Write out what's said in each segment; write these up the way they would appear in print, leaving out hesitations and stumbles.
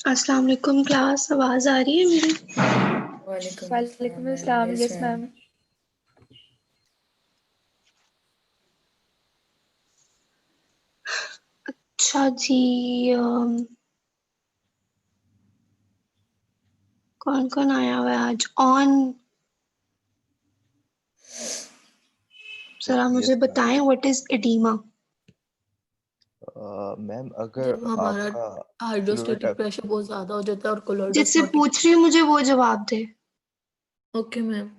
अस्सलाम वालेकुम क्लास, आवाज आ रही है मेरी? वालेकुम वालेकुम अस्सलाम मैम। अस्सलाम। Yes yes ma'am. मैम। अच्छा जी। कौन कौन आया हुआ है आज ऑन? जरा मुझे यस मैम। बताएं व्हाट इज एडीमा। मैम अगर जब हमारा आपका फ्लूइड हाइड्रोस्टेटिक प्रेशर बहुत ज्यादा हो जाता है और जिससे कोलोइडोस्मोटिक। पूछ रही हूँ मुझे वो जवाब दे। Okay ma'am.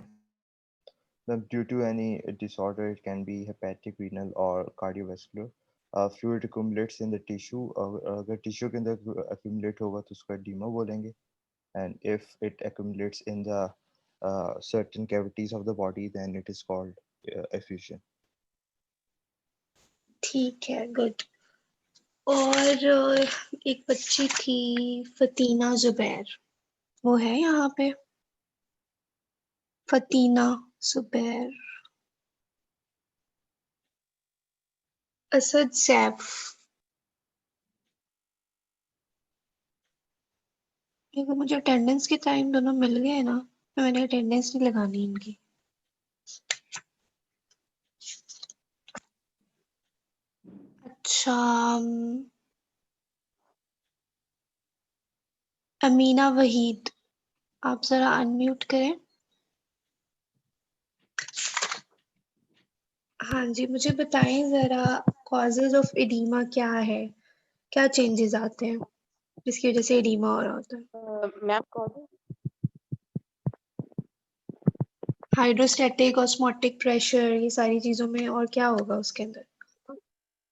Ma'am due to any disorder, it can be hepatic, renal or cardiovascular. Fluid accumulates in the tissue. अगर टिश्यू के अंदर accumulate होगा तो उसको edema बोलेंगे. And if it accumulates in the certain cavities of the body, then it is called effusion. ठीक है, good. और एक बच्ची थी फतीना जुबैर, वो है यहाँ पे? फतीना जुबैर। असद सैफ। देखो मुझे अटेंडेंस के टाइम दोनों मिल गए ना, तो मैंने अटेंडेंस नहीं लगानी इनकी। अच्छा, अमीना वहीद, आप जरा अनम्यूट करें। हाँ जी, मुझे बताएं जरा, कॉजेज ऑफ एडीमा क्या है, क्या चेंजेस आते हैं जिसकी वजह से एडीमा हो रहा होता है? मैम कौन? हाइड्रोस्टैटिक, ऑस्मोटिक प्रेशर, ये सारी चीजों में, और क्या होगा उसके अंदर?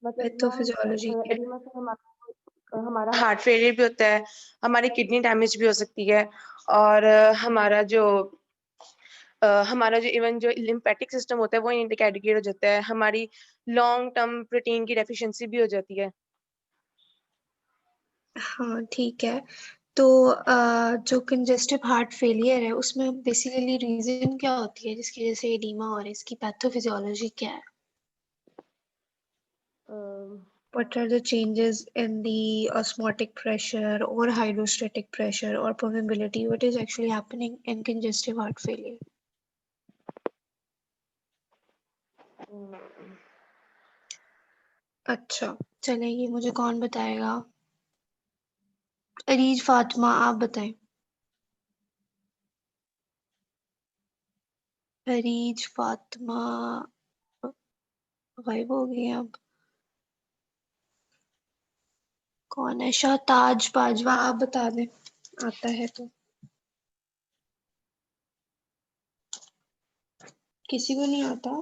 मतलब मैम पैथोफिजियोलॉजी के। एडिमा से हमारा हार्ट फेलियर भी होता है, हमारी किडनी डैमेज भी हो सकती है, और हमारा जो इवन जो लिम्फेटिक सिस्टम होता है वो इंडिकेट हो जाता है, हमारी लॉन्ग टर्म प्रोटीन की डेफिशिएंसी भी हो जाती है। हाँ ठीक है, तो जो कंजेस्टिव हार्ट फेलियर है उसमें बेसिकली रीजन क्या होती है जिसकी वजह से एडीमा और इसकी पैथोफिजियोलॉजी क्या है? What are the changes in the osmotic pressure or hydrostatic pressure or permeability? What is actually happening in congestive heart failure? अच्छा, चलेगी, मुझे कौन बताएगा? अरीज फातिमा, आप बताएं। अरीज फातिमा गायब हो गई हैं अब। कौन है? शाहताज बाजवा, आप बता दें, आता है तो। किसी को नहीं आता?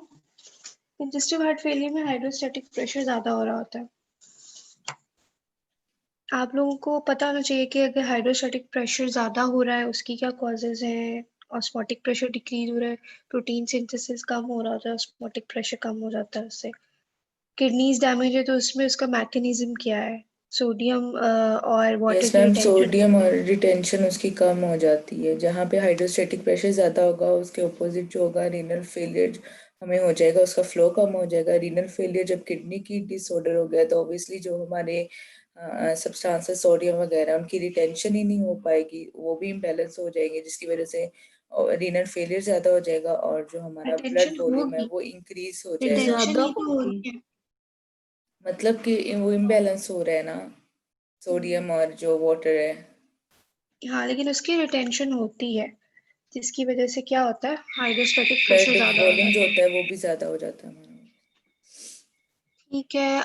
कंजेस्टिव हार्ट फेलियर में हाइड्रोस्टैटिक प्रेशर ज्यादा हो रहा होता है। आप लोगों को पता होना चाहिए कि अगर हाइड्रोस्टैटिक प्रेशर ज्यादा हो रहा है उसकी क्या कॉजेज हैं। ऑस्मोटिक प्रेशर डिक्रीज हो रहा है, प्रोटीन सिंथेसिस कम हो रहा होता है, ऑस्मोटिक प्रेशर कम हो जाता है उससे। किडनीज डैमेज है तो उसमें उसका मैकेनिज्म क्या है? सोडियम और वाटर यस की मैम, रिटेंशन। सोडियम और रिटेंशन उसकी कम हो जाती है। जहाँ पे हाइड्रोस्टेटिक प्रेशर ज़्यादा होगा उसके ऑपोजिट जो होगा रीनल फेलियर हमें हो जाएगा, उसका फ्लो कम हो जाएगा। रीनल फेलियर जब किडनी की डिसऑर्डर हो गया तो ऑब्वियसली जो हमारे सब्सटेंसेस सोडियम वगैरह उनकी रिटेंशन ही नहीं हो पाएगी, वो भी इम्बैलेंस हो जाएंगे, जिसकी वजह से रीनल फेलियर ज़्यादा हो जाएगा और जो हमारा ब्लड रिटेंशन वॉल्यूम है होगी, वो इंक्रीज हो जाएगा। रिटेंशन ज़्यादा ही तो हो होगी रही है। मतलब कि वो इम्बैलेंस हो रहा है ना, सोडियम और जो वाटर है। हाँ लेकिन उसकी रिटेंशन होती है जिसकी वजह से क्या होता है, हाइड्रोस्टैटिक प्रेशर ब्लड ज्यादा हो वॉल्यूम जो जाता है। होता है वो भी ज्यादा हो जाता है हमारा। ठीक है,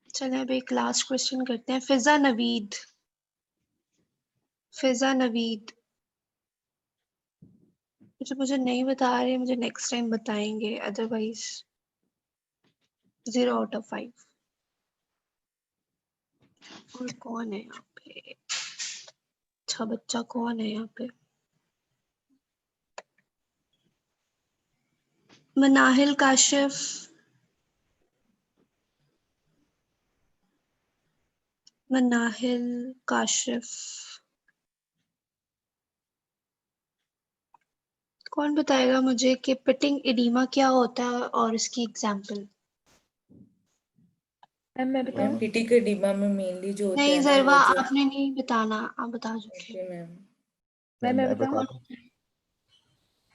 चलें अब एक लास्ट क्वेश्चन करते हैं। फिजा नवीद, फिजा नवीद, मुझे नहीं बता रहे, मुझे नेक्स्ट टाइम बताएंगे, अदरवाइज 0 आउट ऑफ 5। और कौन है यहाँ पे? अच्छा बच्चा कौन है यहाँ पे? मनाहिल काशिफ, मनाहिल काशिफ, कौन बताएगा मुझे कि पिटिंग एडिमा क्या होता है और इसकी एग्जाम्पल? मैम मैं बताऊं? पीटी के डिब्बा में मेनली जो होता नहीं है ना जरवा, वो जो। आपने नहीं बताना, आप बता चुके। Okay ma'am. मैं मैं बताऊं? बता दूं?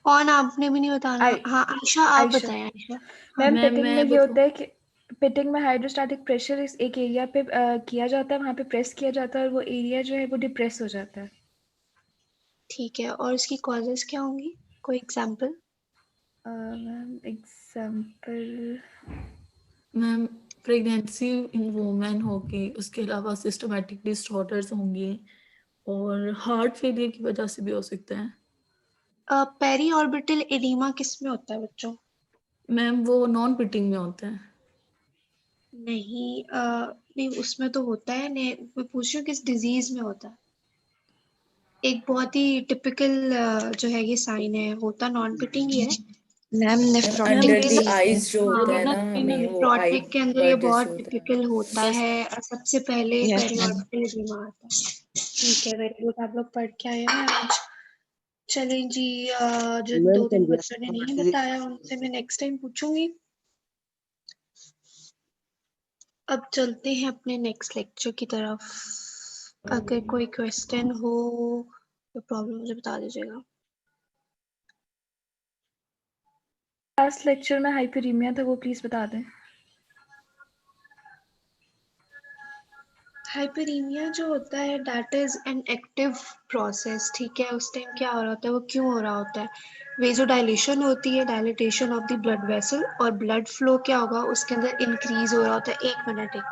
कौन? आपने भी नहीं बताना। आई हाँ आयशा, आप आयशा। बताएं आयशा। हाँ मैम पिटिंग में मैं ये होता बताऊँ? है कि पिटिंग में हाइड्रोस्टैटिक प्रेशर इस एक एरिया पे किया जाता है, वहाँ पे प्रेस किया जाता है और वो एरिया जो है वो डिप्रेस हो जाता है। ठीक है, और इसकी कॉजेज क्या होंगी? कोई example? Ma'am example, ma'am pregnancy इन वुमेन होगी, उसके अलावा सिस्टमेटिक डिसऑर्डर्स होंगे और हार्ट फेलियर की वजह से भी हो सकता है। पेरी ऑर्बिटल एडिमा किस में होता है बच्चों? मैम वो नॉन पिटिंग में होता है। नहीं नहीं उसमें तो होता है। नहीं मैं पूछ रही हूँ किस डिजीज में होता है। एक बहुत ही टिपिकल जो है ये साइन है, होता नॉन पिटिंग ही है ma'am under the nephrotic eyes जो होता है हाँ ना, हमें वो आई नेफ्रोटिक के अंदर ये बर्ड जैसे बहुत होता है। टिपिकल होता है और सबसे पहले Yes, ma'am. पेरियोडिकल एडिमा आता है। ठीक है, वेरी गुड, आप लोग पढ़ के आए हैं आज। चलें जी, जो Ma'am, 2-3 can you बच्चों ने नहीं बताया उनसे मैं नेक्स्ट टाइम पूछूंगी। अब चलते हैं अपने नेक्स्ट लेक्चर की तरफ। अगर कोई क्वेश्चन हो तो प्रॉब्लम मुझे बता दीजिएगा। लास्ट लेक्चर में हाइपरीमिया था, वो प्लीज बता दें। हाइपरीमिया जो होता है that is an active process. ठीक है, उस टाइम क्या हो रहा होता है, वो क्यों हो रहा होता है, वेजोडाइलेशन होती है, dilatation of the blood vessel, और ब्लड फ्लो क्या होगा उसके अंदर इंक्रीज हो रहा होता है। एक मिनट।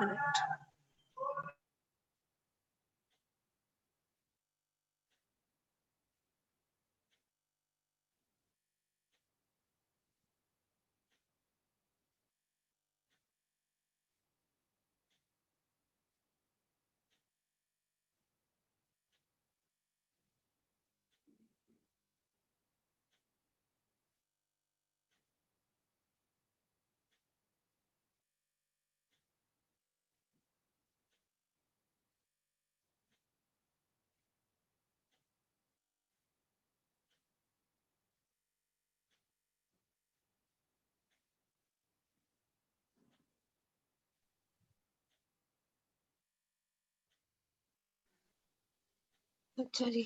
अच्छा जी,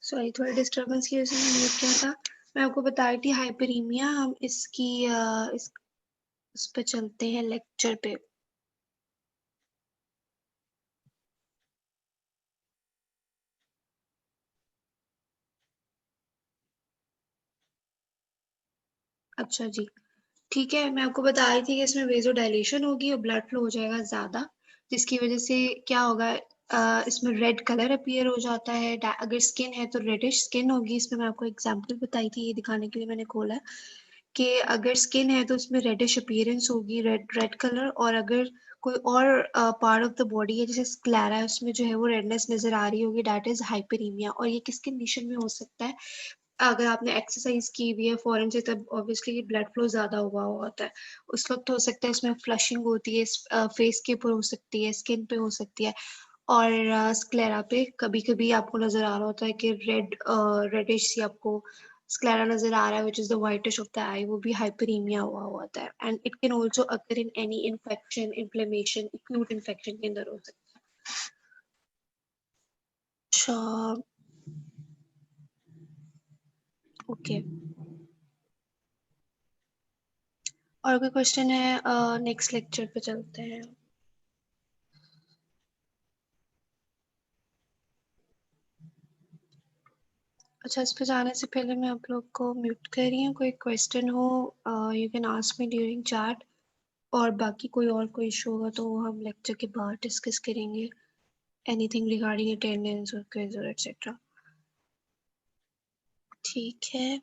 सॉरी थोड़ी डिस्टर्बेंस की वजह से मैंने म्यूट किया था। मैं आपको बता रही थी हाइपरीमिया, हम इसकी इस पे चलते हैं लेक्चर पे। अच्छा जी, ठीक है, मैं आपको बता रही थी कि इसमें वेजोडाइलेशन होगी और ब्लड फ्लो हो जाएगा ज़्यादा, जिसकी वजह से क्या होगा, इसमें रेड कलर अपीयर हो जाता है। अगर स्किन है तो रेडिश स्किन होगी। इसमें मैं आपको एग्जांपल बताई थी, ये दिखाने के लिए मैंने खोला है कि अगर स्किन है तो उसमें रेडिश अपीयरेंस होगी, रेड कलर। और अगर कोई और पार्ट ऑफ द बॉडी है जैसे स्क्लेरा है, उसमें जो है वो रेडनेस नजर आ रही होगी, दैट इज हाइपरीमिया। और ये किस कंडीशन में हो सकता है, अगर आपने एक्सरसाइज की हुई है फॉरन से, तब ऑब्वियसली ब्लड फ्लो ज्यादा हुआ होता है, उस वक्त हो सकता है इसमें फ्लशिंग होती है, फेस के ऊपर हो सकती है, स्किन पे हो सकती है। और स्क्लेरा पे कभी कभी आपको नजर आ रहा होता है कि रेडिश सी आपको स्क्लेरा नजर आ रहा है, which is the whitish of the eye, वो भी हाइपरीमिया हुआ होता है। And it can also occur in any infection, inflammation, acute infection के अंदर हो सकता है। अच्छा, ओके, और कोई क्वेश्चन है? नेक्स्ट लेक्चर पे चलते हैं। अच्छा, इस पे जाने से पहले मैं आप लोग को म्यूट कर रही हूँ। कोई क्वेश्चन हो you can ask me during chat, और बाकी कोई इशू होगा तो हम लेक्चर के बाद डिस्कस करेंगे, एनीथिंग रिगार्डिंग अटेंडेंस और क्विज और एटसेट्रा। ठीक है,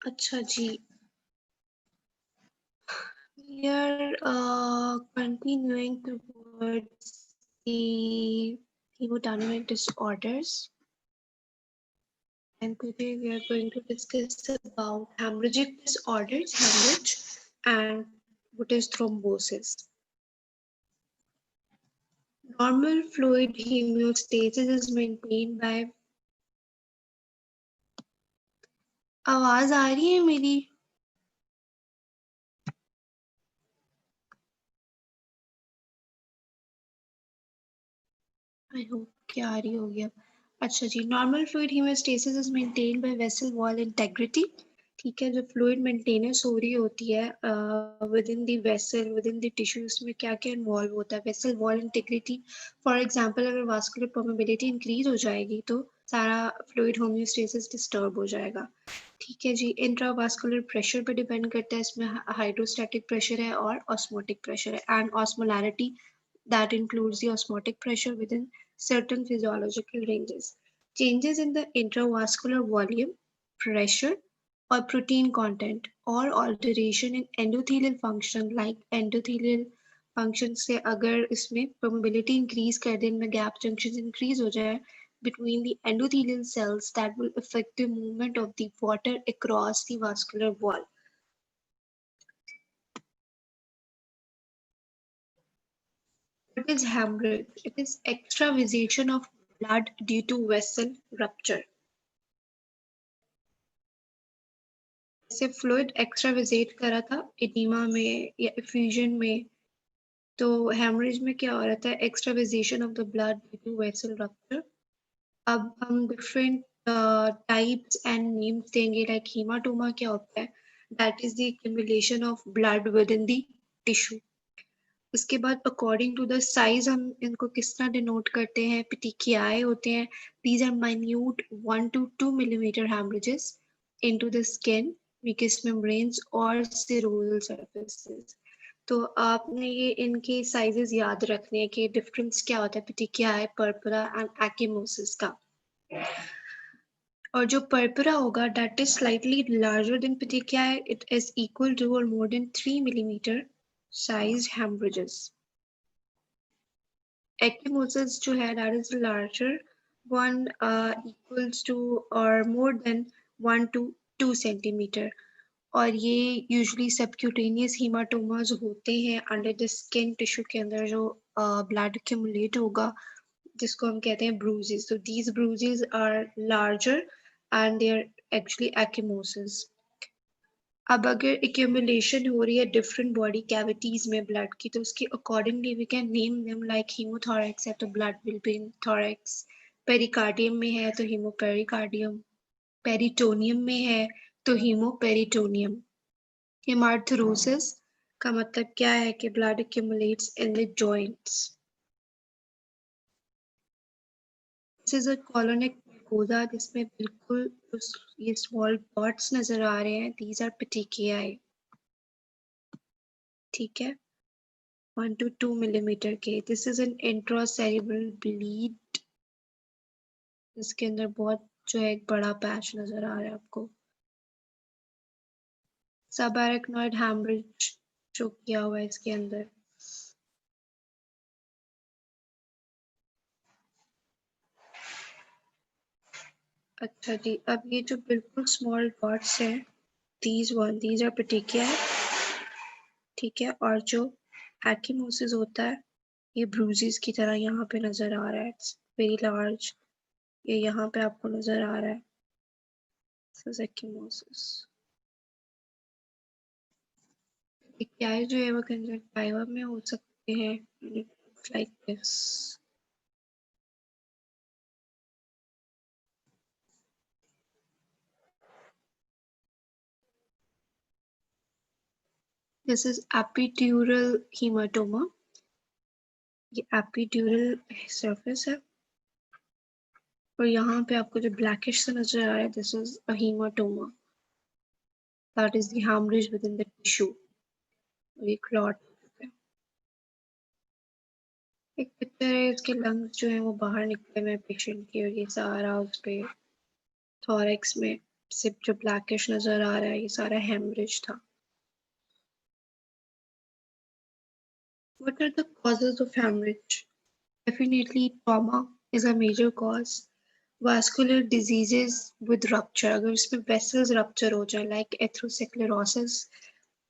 अच्छा जी, we are continuing towards the hemodynamic disorders, and today we are going to discuss about hemorrhagic disorders, hemorrhage, and what is thrombosis. Normal fluid hemostasis is maintained by, आवाज आ रही है मेरी? I hope कि आ रही होगी अब। अच्छा जी, normal fluid hemostasis is maintained by vessel wall integrity ठीक है, जो फ्लूइड मेंटेनेंस हो रही होती है with in the vessel, with in the tissue, उसमें क्या क्या इन्वॉल्व होता है? Vessel wall integrity, for example अगर वास्कुलर परमेबिलिटी इंक्रीज हो जाएगी तो सारा फ्लूइड होम्योस्टेसिस डिस्टर्ब हो जाएगा। ठीक है जी, इंट्रावास्कुलर प्रेशर पे डिपेंड करता है, इसमें हाइड्रोस्टैटिक प्रेशर है और ऑस्मोटिक प्रेशर है, and osmolarity that includes the osmotic pressure within certain physiological ranges. Changes in the intravascular volume, pressure, or protein content, or alteration in endothelial function like endothelial function से अगर इसमें permeability increase कर दे, इनमें gap junctions increase हो जाए between the endothelial cells, that will affect the movement of the water across the vascular wall. What is hemorrhage? It is extravasation of blood due to vessel rupture. जैसे fluid एक्स्ट्रावेजेट करा था oedema में या effusion में, तो haemorrhage में क्या हो रहा था? Extravasation of the blood due to vessel rupture. अब हम डिफरेंट टाइप्स एंड नेम्स देंगे, लाइक हेमाटोमा क्या होता है? That is the accumulation of blood within the tissue. उसके बाद अकॉर्डिंग टू द साइज हम इनको किस तरह डिनोट करते हैं? पेटिकियाए होते हैं। These are minute 1 to 2 millimeter hemorrhages into the skin, mucous membranes और serosal surfaces. तो आपने ये इनके साइजेस याद रखने हैं कि डिफरेंस क्या होता है पेटिकियाए, पर्परा एंड एक्किमोसिस का। और जो पर्परा होगा that is slightly larger than petechiae, it is equal to और more than 3 millimeter size hemorrhages. Ecchymosis जो है that is larger one, equals to or more than 1 to 2 centimeter, और ये यूजुअली सबक्यूटेनियस हीमाटोमास होते हैं अंडर द स्किन टिश्यू के अंदर, जो ब्लड एक्यूमुलेट होगा जिसको हम कहते हैं bruises. So these bruises are larger and they are actually ecchymosis. अब अगर एक्यूमुलेशन हो रही है डिफरेंट बॉडी कैविटीज में ब्लड की, तो उसके accordingly we can name them, like haemothorax है तो blood will be in thorax, pericardium में है तो हीमोपेरिकार्डियम, पेरिटोनियम में है तो हीमोपेरिटोनियम. हेमार्थरोसिस का मतलब क्या है? कि blood accumulates in the joints. This is a colonic mucosa जिसमें बिल्कुल ये स्मॉल डॉट्स नजर आ रहे हैं, दीज आर पेटिकियाए. ठीक है, 1 to 2 millimeter के. This is an intracerebral bleed. इसके अंदर बहुत जो है एक बड़ा पैच नजर आ रहा है आपको. Subarachnoid hemorrhage जो किया हुआ है इसके अंदर. अच्छा जी, अब ये जो बिल्कुल स्मॉल डॉट्स हैं, these are petechiae. ठीक है, और जो एक्किमोसिस होता है ये ब्रूजेस की तरह यहाँ पे नजर आ रहा है. It's very large. ये यहाँ पे आपको नजर आ रहा है. This is ecchymosis. पेटिकियाए जो है वो कंजक्टिवा में हो सकते हैं. Like this. This is epidural hematoma. ये epidural surface है और यहाँ पे आपको जो blackish सा नजर आ रहा है, this is a hematoma. That is the hemorrhage within the tissue. और ये clot है. एक पिक्चर है, इसके lungs जो है वो बाहर निकले हुए पेशेंट की, और ये सारा उस पे thorax में सिर्फ जो blackish नजर आ रहा है ये सारा hemorrhage था. What are the causes of hemorrhage? Definitely trauma is a major cause. Vascular diseases with rupture, अगर इसमें vessels rupture हो जाए, like atherosclerosis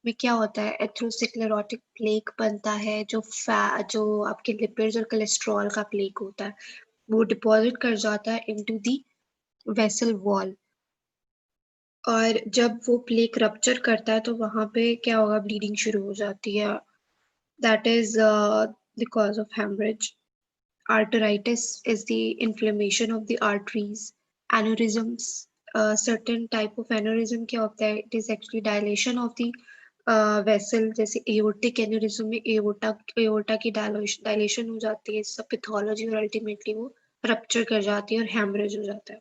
में क्या होता है? एथेरोस्क्लेरोटिक प्लेक बनता है, जो आपके लिपिड्स और कोलेस्ट्रॉल का प्लेक होता है, वो डिपॉजिट कर जाता है इनटू द वेसल वॉल, और जब वो प्लेक रप्चर करता है तो वहां पे क्या होगा? ब्लीडिंग शुरू हो जाती है. That is the cause of haemorrhage. Arteritis is the inflammation of the arteries. Aneurysms certain type of aneurysm क्या होता है, it is actually dilation of the vessel, जैसे एओर्टिक एन्यूरिज्म में एओर्टा की डायलेशन हो जाती है, सब पैथोलॉजी, और अल्टीमेटली वो रप्चर कर जाती है और हैमरेज हो जाता है।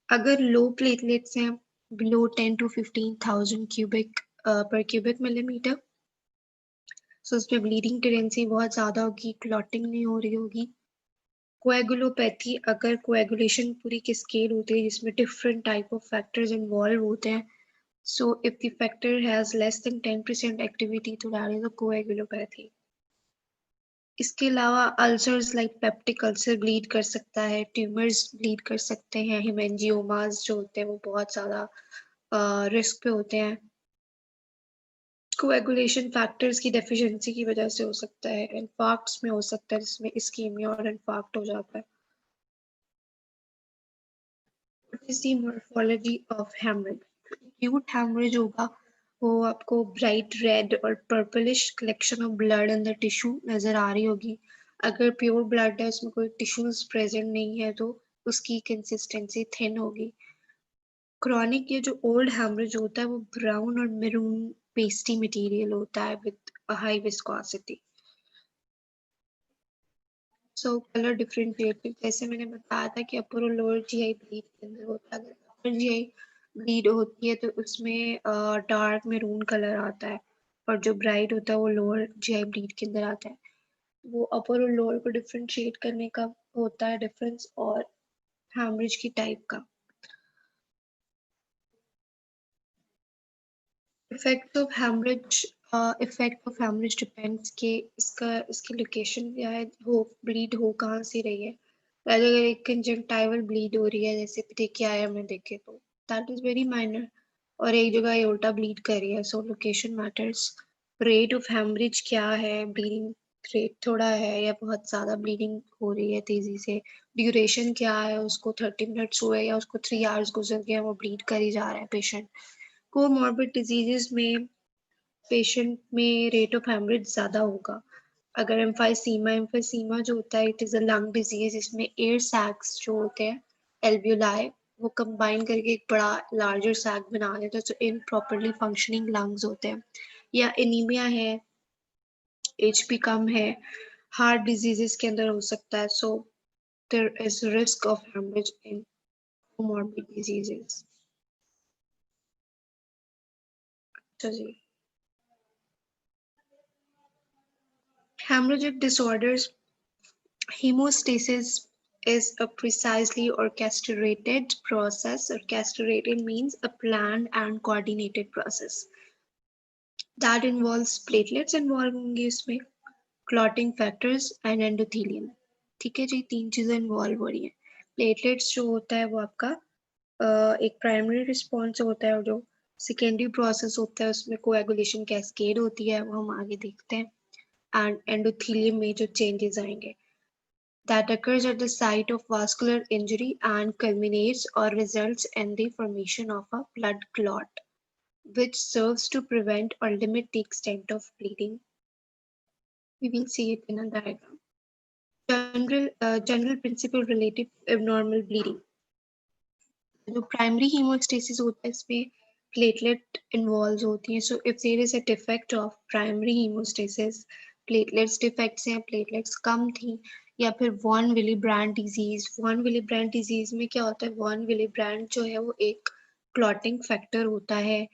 अगर लो प्लेटलेट्स हैं बिलो 10 to 15,000 क्यूबिक पर क्यूबिक मिलीमीटर, सो उसमें ब्लीडिंग टेंडेंसी बहुत ज़्यादा होगी, क्लॉटिंग नहीं हो रही होगी। कोएगुलोपैथी, अगर कोएगुलेशन पूरी कैस्केड होती है जिसमें different type of factors involve होते हैं, so if the factor has less than 10% activity, तो that is a coagulopathy. इसके अलावा ulcers like peptic ulcer bleed कर सकता है, ट्यूमर्स ब्लीड कर सकते हैं, हेमेंजियोमास जो होते हैं वो बहुत ज़्यादा रिस्क पे होते हैं। कोएगुलेशन फैक्टर्स की डेफिशिएंसी की वजह से हो सकता है, इन्फार्क्ट्स में हो सकता है जिसमें इस्कीमिया और इन्फार्क्ट हो जाता है। What is the morphology of hemorrhage? Acute hemorrhage होगा वो आपको ब्राइट रेड और purplish collection of blood in the tissue नजर आ रही होगी। अगर प्योर ब्लड है, उसमें कोई टिश्यूज प्रेजेंट नहीं है, तो उसकी कंसिस्टेंसी थिन होगी। क्रॉनिक ये जो ओल्ड हेमरेज होता है वो ब्राउन और मैरून पेस्टी मटेरियल होता है with high viscosity. So colour differentiate, जैसे मैंने बताया था कि अपर और लोअर जीआई ब्लीड के अंदर होता है। अगर अपर जीआई ब्लीड होती है तो उसमें डार्क मैरून कलर आता है, और जो ब्राइट होता है वो लोअर जीआई ब्लीड के अंदर आता है। वो अपर और लोअर को डिफरेंशिएट करने का होता है डिफरेंस, और हैमरेज की टाइप का। इफेक्ट ऑफ हैमरेज डिपेंड्स कि इसकी लोकेशन क्या है, हो ब्लीड हो कहाँ से रही है। अगर एक कंजंक्टिवल ब्लीड हो रही है जैसे पेडिक्यूल में देखे तो दैट इज वेरी माइनर, और एक जगह एओर्टा ब्लीड कर रही है, सो location matters. Rate of haemorrhage क्या है, ब्लीडिंग रेट थोड़ा है या बहुत ज़्यादा ब्लीडिंग हो रही है तेज़ी से, ड्यूरेशन क्या है, उसको 30 मिनट्स हुए या उसको 3 आवर्स गुजर गया, वो ब्लीड कर ही जा रहा है पेशेंट। कोमॉर्बिड डिजीजेस में पेशेंट में रेट ऑफ हैमरेज ज़्यादा होगा। अगर एम्फाइसीमा जो होता है, it is a lung disease, इसमें एयर सैक्स जो होते हैं एल्वियोलाई वो कंबाइन करके एक बड़ा लार्जर सैक बना देता है, तो इनप्रॉपरली फंक्शनिंग लंग्स होते हैं। या एनीमिया है, एचपी कम है, हार्ट डिजीजेस के अंदर हो सकता है, so there is risk of haemorrhage in comorbid diseases. अच्छा जी, hemorrhagic disorders, hemostasis is a precisely orchestrated process. Orchestrated means a planned and coordinated process that involves platelets involved होंगे इसमें, clotting factors and endothelium। ठीक है जी, 3 चीजें involve हो रही हैं। प्लेटलेट्स जो होता है वो आपका एक प्राइमरी रिस्पॉन्स होता है, और जो सेकेंडरी प्रोसेस होता है उसमें कोएगुलेशन कैस्केड होती है, वो हम आगे देखते हैं। एंड एंडोथेलियम में जो चेंजेस आएंगे, that occurs at the site of vascular injury and culminates or results in the formation of a blood clot, which serves to prevent or limit the extent of bleeding. We will see it in a diagram. General principle related to abnormal bleeding. जो primary haemostasis होता है इसमें platelet involve होती हैं, so if there is a defect of primary haemostasis, platelets defects हैं, platelets कम थी, या फिर von Willebrand disease. Von Willebrand disease में क्या होता है, वॉन विली ब्रांड जो है वो एक क्लॉटिंग फैक्टर होता है,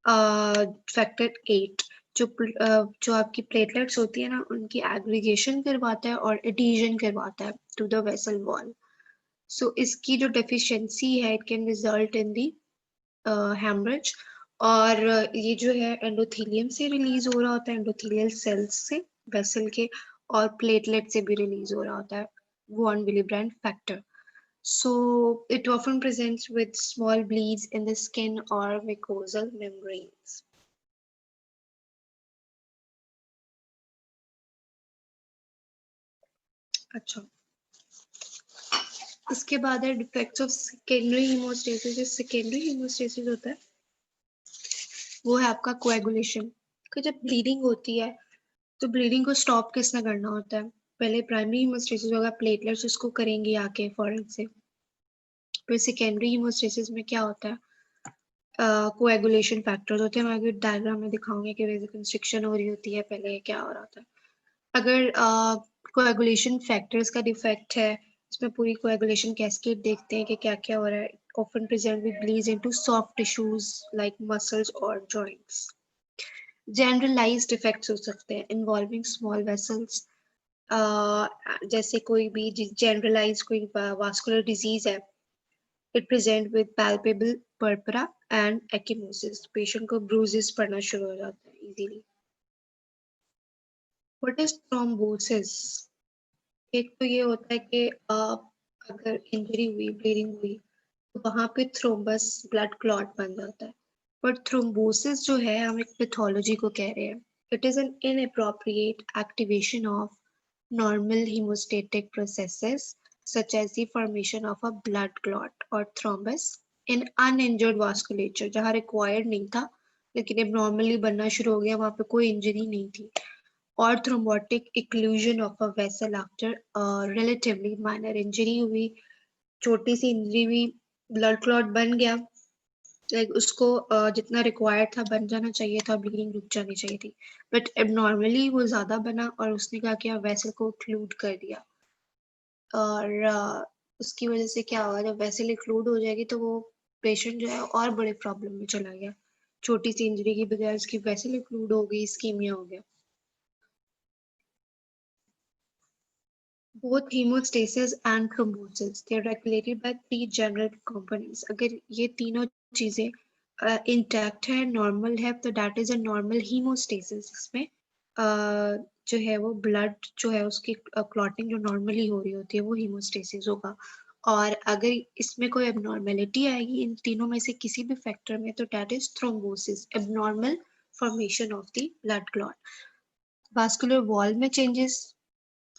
फैक्टर 8, जो आपकी प्लेटलेट्स होती है ना उनकी एग्रीगेशन करवाता है और एडिशन करवाता है टू द वेसल वॉल। सो इसकी जो डेफिशिएंसी है, it can result in the haemorrhage, और ये जो है एंडोथेलियम से रिलीज हो रहा होता है, एंडोथेलियल सेल्स से वेसल के, और प्लेटलेट से भी रिलीज हो रहा होता है von Willebrand factor. So it often presents with small bleeds in the skin or mucosal membranes. अच्छा, इसके बाद है डिफेक्ट्स ऑफ सेकेंडरी हीमोस्टेसिस। जो सेकेंडरी हीमोस्टेसिस होता है वो है आपका कोएगुलेशन। कि जब ब्लीडिंग होती है तो ब्लीडिंग को स्टॉप किसने करना होता है, पहले प्राइमरी हीमोस्टेसिस होगा, प्लेटलेट्स उसको करेंगे आके फौरन से, फिर सेकेंडरी हीमोस्टेसिस में क्या होता है, कोएगुलेशन फैक्टर्स होते हैं। मैं अगर डायग्राम में दिखाऊंगी कि वेसोकंस्ट्रिक्शन हो रही होती है, पहले क्या हो रहा होता है। अगर कोएगुलेशन फैक्टर्स का डिफेक्ट है, इसमें पूरी कोएगुलेशन कैस्केड देखते हैं कि क्या क्या हो रहा है। often present with bleeds into soft tissues like muscles or joints. Generalized effects हो सकते हैं involving small vessels, जैसे कोई भी generalized कोई vascular disease है, it present with palpable purpura and ecchymosis. Patient को bruises पड़ना शुरू हो जाता है easily. What is thrombosis? एक तो ये होता है कि अगर इंजरी हुई, ब्लीडिंग हुई, तो वहां पे थ्रोम्बस ब्लड क्लॉट बन जाता है। पर थ्रोम्बोसिस जो है, हम एक पैथोलॉजी को कह रहे हैं। It is N inappropriate activation of normal hemostatic processes such as the formation of a blood clot or thrombus in uninjured vasculature, जहाँ required नहीं था लेकिन abnormally बनना शुरू हो गया, वहां पे कोई इंजरी नहीं थी। or thrombotic occlusion of a vessel after a relatively minor injury हुई, छोटी सी इंजरी हुई, ब्लड क्लॉट बन गया, लाइक उसको जितना रिक्वायर्ड था बन जाना चाहिए था, ब्लीडिंग रुक जानी चाहिए थी, बट एबनॉर्मली वो ज्यादा बना और उसने क्या किया, वेसल को ओक्लूड कर दिया। और उसकी वजह से क्या हुआ, जब वेसल ओक्लूड हो जाएगी तो वो पेशेंट जो है और बड़े प्रॉब्लम में चला गया। छोटी सी इंजरी की बजाय उसकी वेसल ओक्लूड हो गई, इस्कीमिया हो गया। Both hemostasis and thrombosis, they are regulated by three general components. अगर ये तीनों चीजें इंटैक्ट है, नॉर्मल है, तो that is a normal haemostasis. इसमें जो है वो ब्लड जो है उसकी क्लॉटिंग जो नॉर्मली हो रही होती है वो हीमोस्टेसिस होगा। और अगर इसमें कोई एबनॉर्मेलिटी आएगी इन तीनों में से किसी भी फैक्टर में, तो that is thrombosis, abnormal formation of the blood clot. Vascular wall में changes,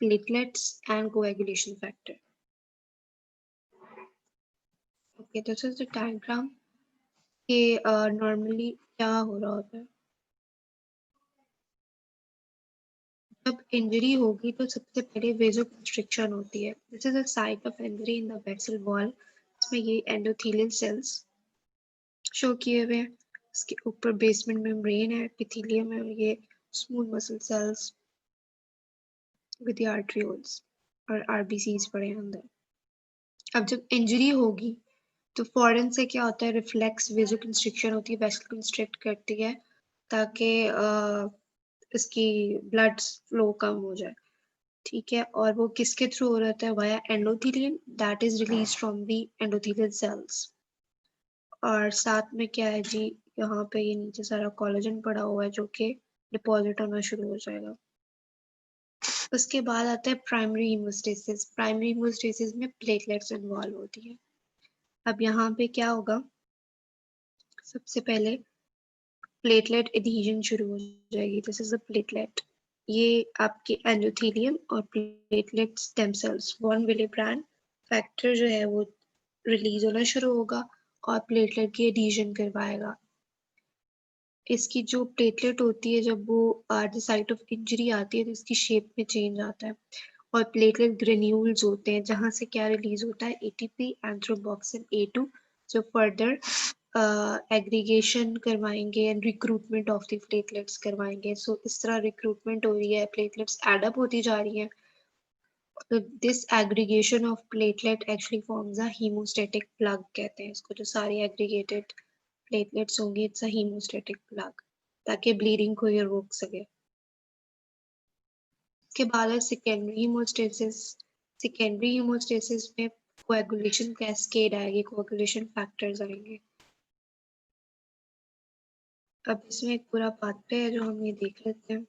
platelets and coagulation factor. Okay, this is the diagram कि normally क्या हो रहा होता है। जब इंजरी होगी तो सबसे पहले वेसोकंस्ट्रिक्शन होती है। This is a site of injury in the vessel wall. इसमें ये एंडोथेलियल सेल्स शो किए हुए हैं, इसके ऊपर बेसमेंट मेम्ब्रेन है, एपिथेलियम है, और ये smooth muscle cells with the arterioles और आरबीसीज पड़े हैं अंदर। अब जब इंजरी होगी तो फॉरन से क्या होता है, रिफ्लेक्स वेसोकंस्ट्रिक्शन होती है, वेसल कंस्ट्रिक्ट करती है ताकि इसकी ब्लड फ्लो कम हो जाए, ठीक है। और वो किसके थ्रू हो रहता है, via endothelium, that is release from the endothelial cells. और साथ में क्या है जी, यहाँ पे ये नीचे सारा कोलेजन पड़ा हुआ है जो कि डिपॉजिट होना शुरू हो जाएगा। उसके बाद आता है प्राइमरी हीमोस्टेसिस। प्राइमरी हीमोस्टेसिस में प्लेटलेट्स इन्वॉल्व होती है। अब यहाँ पे क्या होगा, सबसे पहले प्लेटलेट एडहीजन शुरू हो जाएगी। दिस इज अ प्लेटलेट, ये आपके एंडोथेलियम और platelet stem cells, von Willebrand factor जो है वो रिलीज होना शुरू होगा और प्लेटलेट की एडहीजन करवाएगा। इसकी जो प्लेटलेट होती है, जब वो eight the site of injury आती है तो इसकी शेप में चेंज आता है, और प्लेटलेट ग्रेन्यूल्स होते हैं जहां से क्या रिलीज होता है, एटीपी एंड थ्रोम्बोक्सिन A2, जो फर्दर एग्रीगेशन करवाएंगे and recruitment of the platelets करवाएंगे। सो इस तरह रिक्रूटमेंट हो रही है, प्लेटलेट्स एडअप होती जा रही हैं। तो this aggregation of platelet actually forms a haemostatic plug कहते हैं इसको। जो सारी एग्रीगेटेड प्लेटलेट्स होंगी, इट्स अ हीमोस्टेटिक प्लग, ताकि ब्लीडिंग को ये रोक सके। इसके बाद है सेकेंडरी हीमोस्टेसिस। सेकेंडरी हीमोस्टेसिस में कोएगुलेशन कैस्केड आएगी, कोएगुलेशन फैक्टर्स आएंगे। अब इसमें एक पूरा पाथवे है जो हम ये देख लेते हैं।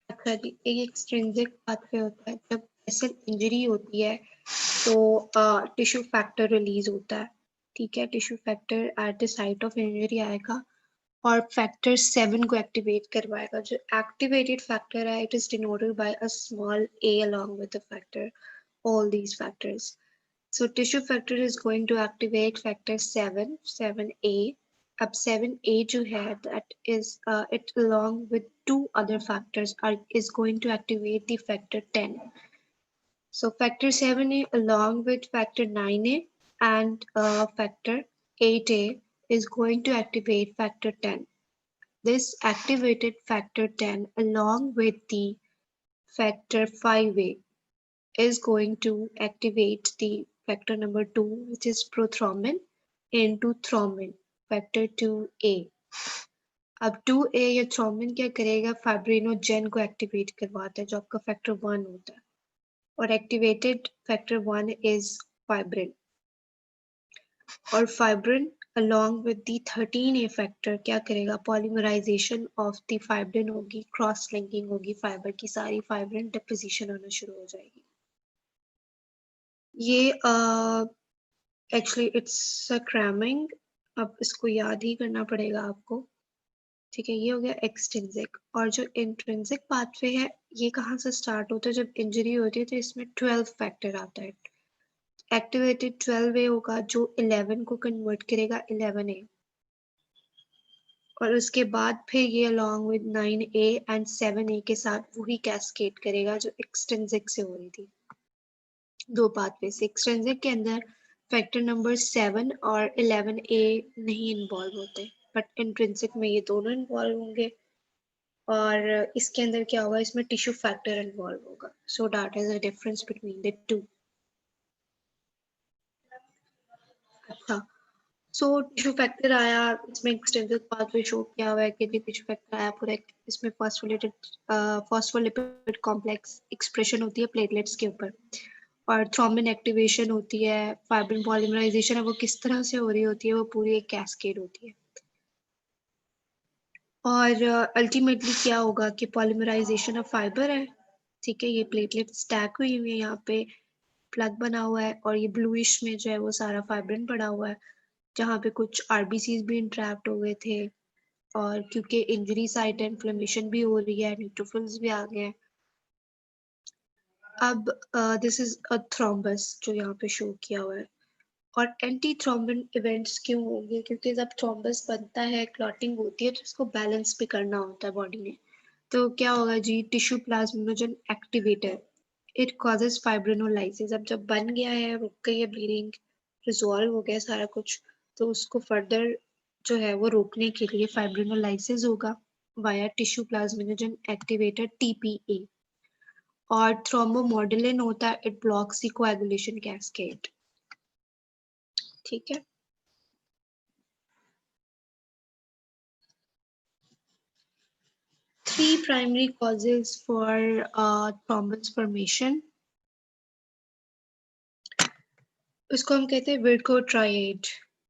अच्छा जी, एक एक्सट्रिंसिक पाथवे होता है। जब वेसल इंजरी होती है तो टिश्यू फैक्टर रिलीज होता है, ठीक है। Tissue factor eight the site of injury आएगा और फैक्टर 7 को एक्टिवेट करवाएगा। जो एक्टिवेटेड फैक्टर है, it is denoted by a small a along with the factor, all these factors. So tissue factor is going to activate factor 7A. अब 7A जो है, that is it along with two other factors is going to activate the factor 10. So factor 7A along with factor 9A and factor 8A is going to activate factor 10. This activated factor 10 along with the factor 5A is going to activate the factor number 2, which is prothrombin, into thrombin, factor 2A. अब 2A या thrombin क्या करेगा, fibrinogen को activate करवाता है जो आपका factor 1 होता है, और एक्टिवेटेड फैक्टर 1 इज फाइब्रिन, और fibrin along with the 13A factor क्या करेगा, पॉलीमराइजेशन ऑफ द फाइब्रिन होगी, क्रॉस लिंकिंग होगी फाइबर की, सारी फाइब्रिन डिपोजिशन होना शुरू हो जाएगी। ये एक्चुअली इट्स अ क्रैमिंग, अब इसको याद ही करना पड़ेगा आपको, ठीक है। ये हो गया एक्सट्रिंसिक, और जो इंट्रिंसिक पाथवे है ये कहाँ से स्टार्ट होता है, जब इंजरी होती है तो इसमें 12 फैक्टर आता है। एक्टिवेटेड 12A होगा जो 11 को कन्वर्ट करेगा 11A, और उसके बाद फिर ये along with 9A and 7A के साथ वही कैस्केड करेगा जो एक्सट्रिंसिक से हो रही थी। दो पाथवे से एक्सट्रिंसिक के अंदर फैक्टर नंबर 7 और 11A नहीं इन्वॉल्व होते, बट इंट्रिंसिक में ये दोनों इन्वॉल्व होंगे, और इसके अंदर क्या होगा, इसमें टिश्यू फैक्टर इन्वॉल्व होगा। सो that is a difference between the two. अच्छा, सो टिश्यू फैक्टर आया, इसमें एक्सटेंसिव पाथवे शो किया हुआ है कि टिश्यू फैक्टर आया पूरा, इसमें फॉस्फोलिपिड कॉम्प्लेक्स एक्सप्रेशन होती है प्लेटलेट्स के ऊपर, और थ्रोम्बिन एक्टिवेशन होती है, फाइब्रिन पॉलीमराइजेशन है वो किस तरह से हो रही होती है, वो पूरी एक कैस्केड होती है। और अल्टीमेटली क्या होगा कि पॉलीमराइजेशन ऑफ फाइबर है, ठीक है, ये प्लेटलेट स्टैक हुई हुई है, यहाँ पे प्लग बना हुआ है, और ये ब्लूइश में जो है वो सारा फाइब्रिन पड़ा हुआ है, जहाँ पे कुछ आरबीसीज भी इंट्रैप्ट हो गए थे, और क्योंकि इंजरी साइट है, इन्फ्लेमेशन भी हो रही है, न्यूट्रोफिल्स भी आ गए हैं। अब दिस इज अ थ्रोम्बस जो यहाँ पे शो किया हुआ है, और एंटी थ्रोम्बिन इवेंट्स क्यों होंगे, क्योंकि जब थ्रोम्बस बनता है, क्लॉटिंग होती है, तो इसको बैलेंस भी करना होता है बॉडी ने। तो क्या होगा जी, tissue plasminogen activator, it causes fibrinolysis. अब जब बन गया है, रुक गई है ब्लीडिंग, रिजॉल्व हो गया सारा कुछ, तो उसको फर्दर जो है वो रोकने के लिए फाइब्रिनोलाइसिस होगा via tissue plasminogen activator TPA, और थ्रोम्बोमॉडुलिन होता है, it blocks the coagulation cascade, ठीक है। Three primary causes for thrombus formation, उसको हम कहते हैं विर्को ट्राइड।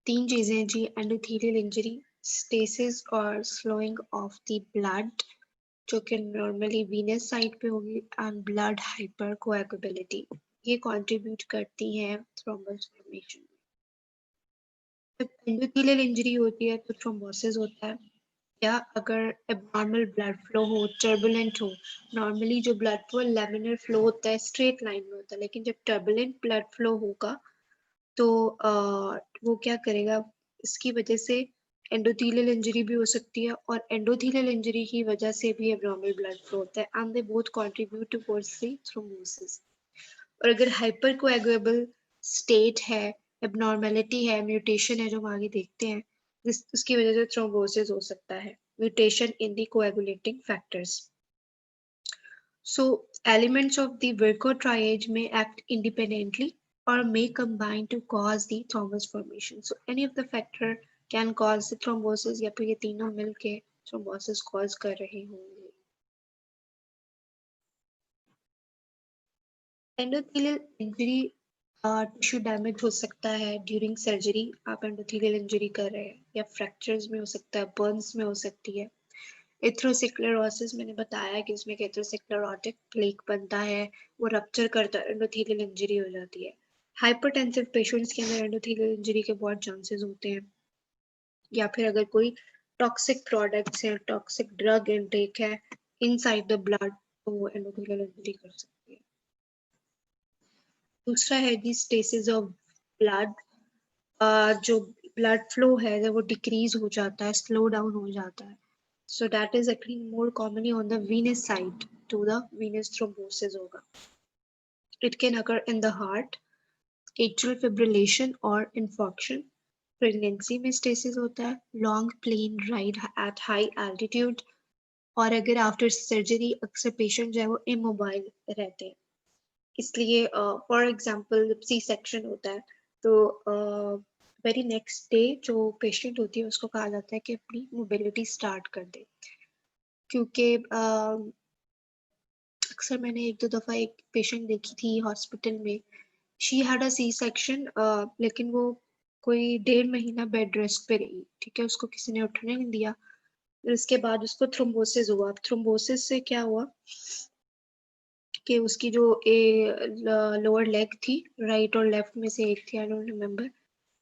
तीन चीजें जी, एंडोथेलियल इंजरी, स्टेसिस और स्लोइंग ऑफ द ब्लड, जो कि नॉर्मली वीनस साइड पे होगी, एंड ब्लड हाइपर कोएगुलेबिलिटी, ये कंट्रीब्यूट करती हैं थ्रोम्बस फॉर्मेशन। जब एंडोथेलियल इंजरी होती है तो थ्रोम्बोसिस होता है, या अगर एबनॉर्मल ब्लड फ्लो हो, टर्बुलेंट हो, नॉर्मली जो ब्लड फ्लो लेमिनर फ्लो होता है, स्ट्रेट लाइन में होता है, लेकिन जब टर्बुलेंट ब्लड फ्लो होगा तो वो क्या करेगा, इसकी वजह से एंडोथेलियल इंजरी भी हो सकती है, और एंडोथेलियल इंजरी की वजह से भी एबनॉर्मल ब्लड फ्लो होता है, and they both contribute towards the thrombosis. और अगर हाइपर कोएगुलेबल स्टेट है, एबनॉर्मेलिटी है, म्यूटेशन है, जो हम आगे देखते हैं, उसकी वजह से थ्रोम्बोसिस हो सकता है, mutation in the coagulating factors. So elements of the Virchow triad may act independently or may combine to cause the thrombus formation. So any of the factor can cause the thrombosis, या फिर ये तीनों मिलके thrombosis cause कर रहे होंगे। Endothelial injury tissue damage हो सकता है ड्यूरिंग सर्जरी, आप एंडोथेलियल इंजरी कर रहे हैं, या फ्रैक्चर्स में हो सकता है, बर्न्स में हो सकती है। एथ्रोस्क्लेरोसिस मैंने बताया कि इसमें एथ्रोस्क्लेरोटिक प्लेक बनता है, वो रप्चर करता है, एंडोथेलियल इंजरी हो जाती है। हाइपरटेंसिव पेशेंट्स के अंदर एंडोथेलियल इंजरी के बहुत चांसेस होते हैं, या फिर अगर कोई टॉक्सिक प्रोडक्ट्स हैं, टॉक्सिक ड्रग इनटेक है इनसाइड द ब्लड, तो वो एंडोथेलियल इंजरी कर सकती है। दूसरा है दी स्टेसिस ऑफ ब्लड, जो ब्लड फ्लो है वो डिक्रीज हो जाता है, स्लो डाउन हो जाता है, so that is occurring more commonly on the venous side, to the venous thrombosis होगा। It can occur in the heart, atrial fibrillation or infarction. Pregnancy में स्टेसिस होता है, long plane ride at high altitude, और अगर after surgery अक्सर patient जो है वो इमोबाइल रहते हैं। इसलिए फॉर एग्जांपल सी सेक्शन होता है तो वेरी नेक्स्ट डे जो पेशेंट होती है उसको कहा जाता है कि अपनी मोबिलिटी स्टार्ट कर दे, क्योंकि अक्सर मैंने एक दो दफ़ा एक पेशेंट देखी थी हॉस्पिटल में, she had a C section, लेकिन वो कोई 1.5 महीना बेड रेस्ट पे रही, ठीक है, उसको किसी ने उठने नहीं दिया। फिर उसके बाद उसको थ्रोम्बोसिस हुआ। थ्रोम्बोसिस से क्या हुआ कि उसकी जो लोअर लेग थी, राइट और लेफ्ट में से एक थी, आई डोंट रिमेम्बर,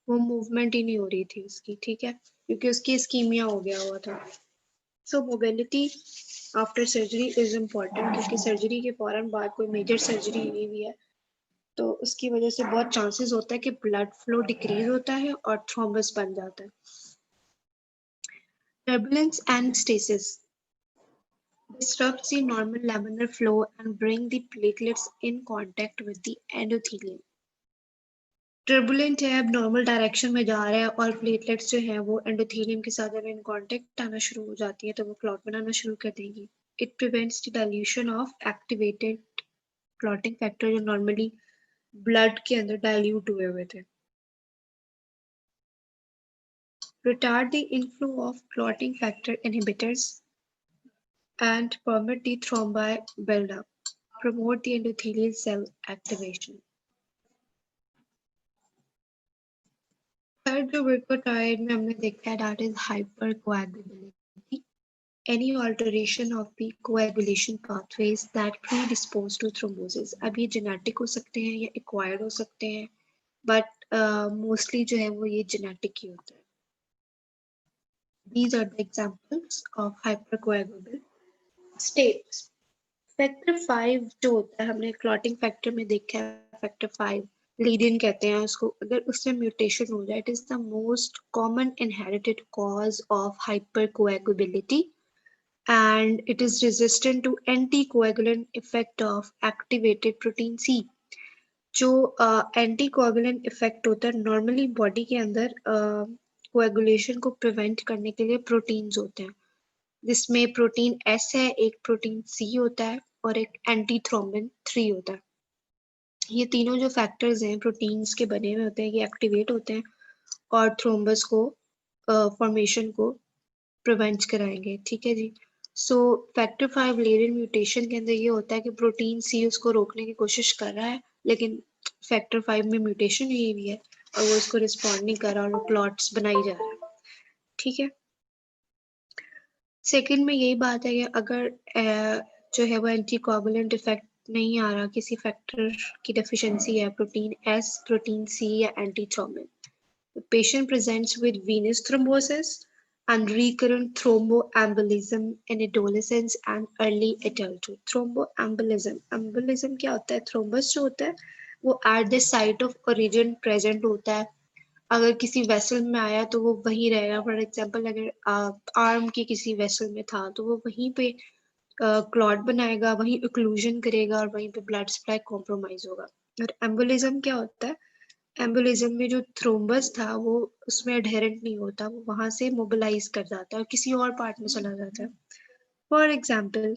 वो मूवमेंट ही नहीं हो रही थी उसकी, ठीक है, क्योंकि उसकी इस्कीमिया हो गया हुआ था। So mobility after surgery is important, क्योंकि सर्जरी के फौरन बाद कोई मेजर सर्जरी नहीं हुई है तो उसकी वजह से बहुत चांसेस होता है कि ब्लड फ्लो डिक्रीज होता है और थ्रोम्बस बन जाता है। Turbulence and stasis disrupts the normal laminar flow and bring the platelets in contact with the endothelium. Turbulent है, अब नॉर्मल डायरेक्शन में जा रहा है और प्लेटलेट्स जो हैं वो एंडोथेलियम के साथ जब इन कांटेक्ट आना शुरू हो जाती है तो वो क्लॉट बनाना शुरू कर देंगी। It prevents the dilution of activated clotting factor जो नॉर्मली ब्लड के अंदर डाइल्यूट हुए थे। Retard the inflow of clotting factor inhibitors and permit the thrombi buildup. Promote the endothelial cell activation. Third जो Vicotide में हमने देखा है that is hypercoagulability. Any alteration of the coagulation pathways that predispose to thrombosis. अब ये genetic हो सकते हैं या acquired हो सकते हैं, but mostly जो है वो ये genetic ही होता है। These are the examples of hypercoagulable states. Factor 5 जो होता है हमने क्लॉटिंग फैक्टर में देखा है, फैक्टर 5 लीडिन कहते हैं उसको, अगर उससे म्यूटेशन हो जाए, it is the most common inherited cause of hypercoagulability and it is resistant to anticoagulant effect of activated protein C. जो एंटीकोएगुलेंट इफेक्ट होता है नॉर्मली बॉडी के अंदर कोएगुलेशन को प्रिवेंट करने के लिए प्रोटीन्स होते हैं, जिसमें प्रोटीन एस है, एक प्रोटीन सी होता है और एक एंटीथ्रोम्बिन 3 होता है। ये तीनों जो फैक्टर्स हैं प्रोटीन्स के बने हुए होते हैं, ये एक्टिवेट होते हैं और थ्रोम्बस को फॉर्मेशन को प्रिवेंट कराएंगे, ठीक है जी। सो फैक्टर 5 लेरिन म्यूटेशन के अंदर ये होता है कि प्रोटीन सी उसको रोकने की कोशिश कर रहा है, लेकिन फैक्टर 5 में म्यूटेशन ही हुई है और वो उसको रिस्पॉन्ड नहीं कर रहा और वो क्लॉट्स बनाई जा रहा है, ठीक है। सेकंड में यही बात है कि अगर जो है वो एंटीकोगुलेंट इफेक्ट नहीं आ रहा, किसी फैक्टर की डेफिशिएंसी है, प्रोटीन एस, प्रोटीन सी या antithrombin, the patient presents with venous thrombosis and recurrent thromboembolism in adolescence and early adulthood. Thromboembolism, embolism क्या होता है? थ्रोम्बस जो होता है वो at the site of origin present होता है। अगर किसी वेसल में आया तो वो वहीं रहेगा। फॉर एग्जांपल अगर आर्म की किसी वेसल में था तो वो वहीं पे क्लॉट बनाएगा, वहीं ओक्लूजन करेगा और वहीं पे ब्लड सप्लाई कॉम्प्रोमाइज होगा। और एम्बोलिज्म क्या होता है? एम्बोलिज्म में जो थ्रोम्बस था वो उसमें अडहेरेंट नहीं होता, वो वहां से मोबिलाइज कर जाता है और किसी और पार्ट में चला जाता है। फॉर एग्जांपल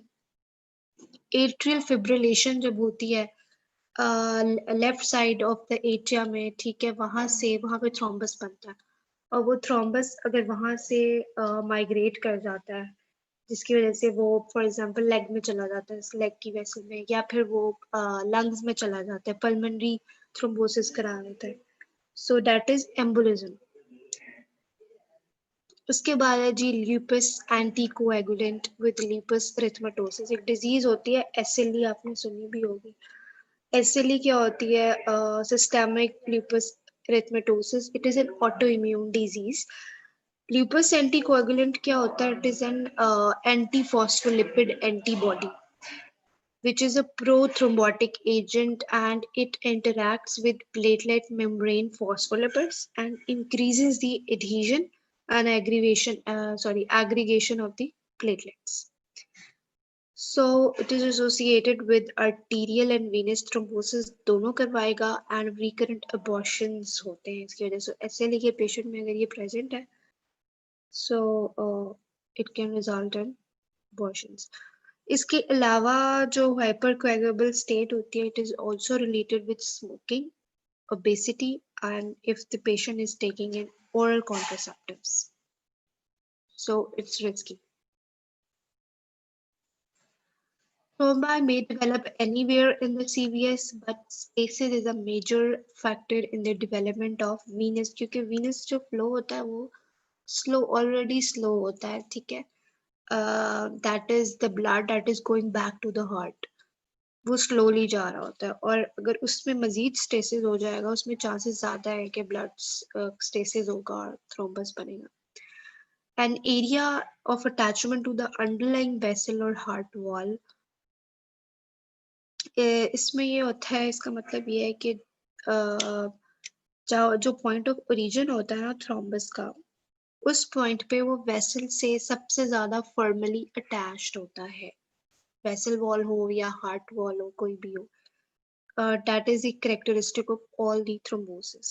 एट्रियल फिब्रिलेशन जब होती है left side of the atria में, ठीक है, वहां पे थ्रोम्बस बनता है और वो थ्रोम्बस अगर वहां से माइग्रेट कर जाता है जिसकी वजह से वो फॉर एग्जांपल लेग में चला जाता है, लेग की वेसल में, या फिर वो लंग्स में चला जाता है, पल्मोनरी थ्रोम्बोसिस करा देता है, सो दैट इज एम्बोलिज्म। उसके बाद है जी ल्यूपस एंटीकोएगुलेंट विद ल्यूपस एरिथेमेटोसिस। एक डिजीज होती है SLE, आपने सुनी भी होगी। SLE क्या होती है? Systemic lupus erythematosus. It is an autoimmune disease. Lupus anticoagulant क्या होता है? It is an antiphospholipid antibody which is a pro-thrombotic agent and it interacts with platelet membrane phospholipids and increases the adhesion and aggregation of the platelets. So it is associated with arterial and venous thrombosis दोनों करवाएगा and recurrent abortions होते हैं इसकी वजह से. ऐसे लिखिए patient में अगर ये present है, so it can result in abortions. इसके अलावा जो hypercoagulable state होती है, it is also related with smoking, obesity, and if the patient is taking in oral contraceptives. So it's risky. Thrombi may develop anywhere in the CVS, but stasis is a major factor in the development of venous, क्योंकि venous जो flow होता है वो already slow होता है, ठीक है? That is the blood that is going back to the heart. वो slowly जा रहा होता है, और अगर उसमें मजीद stasis हो जाएगा, उसमें chances ज़्यादा है कि blood stasis होगा और thrombus बनेगा. An area of attachment to the underlying vessel or heart wall. इसमें ये होता है, इसका मतलब ये है कि जो पॉइंट ऑफ ओरिजिन होता है ना थ्रोम्बस का, उस पॉइंट पे वो वेसल से सबसे ज्यादा फॉर्मली अटैच्ड होता है. वेसल वॉल हो या हार्ट वॉल हो, कोई भी हो. That is the characteristic of all the thrombosis.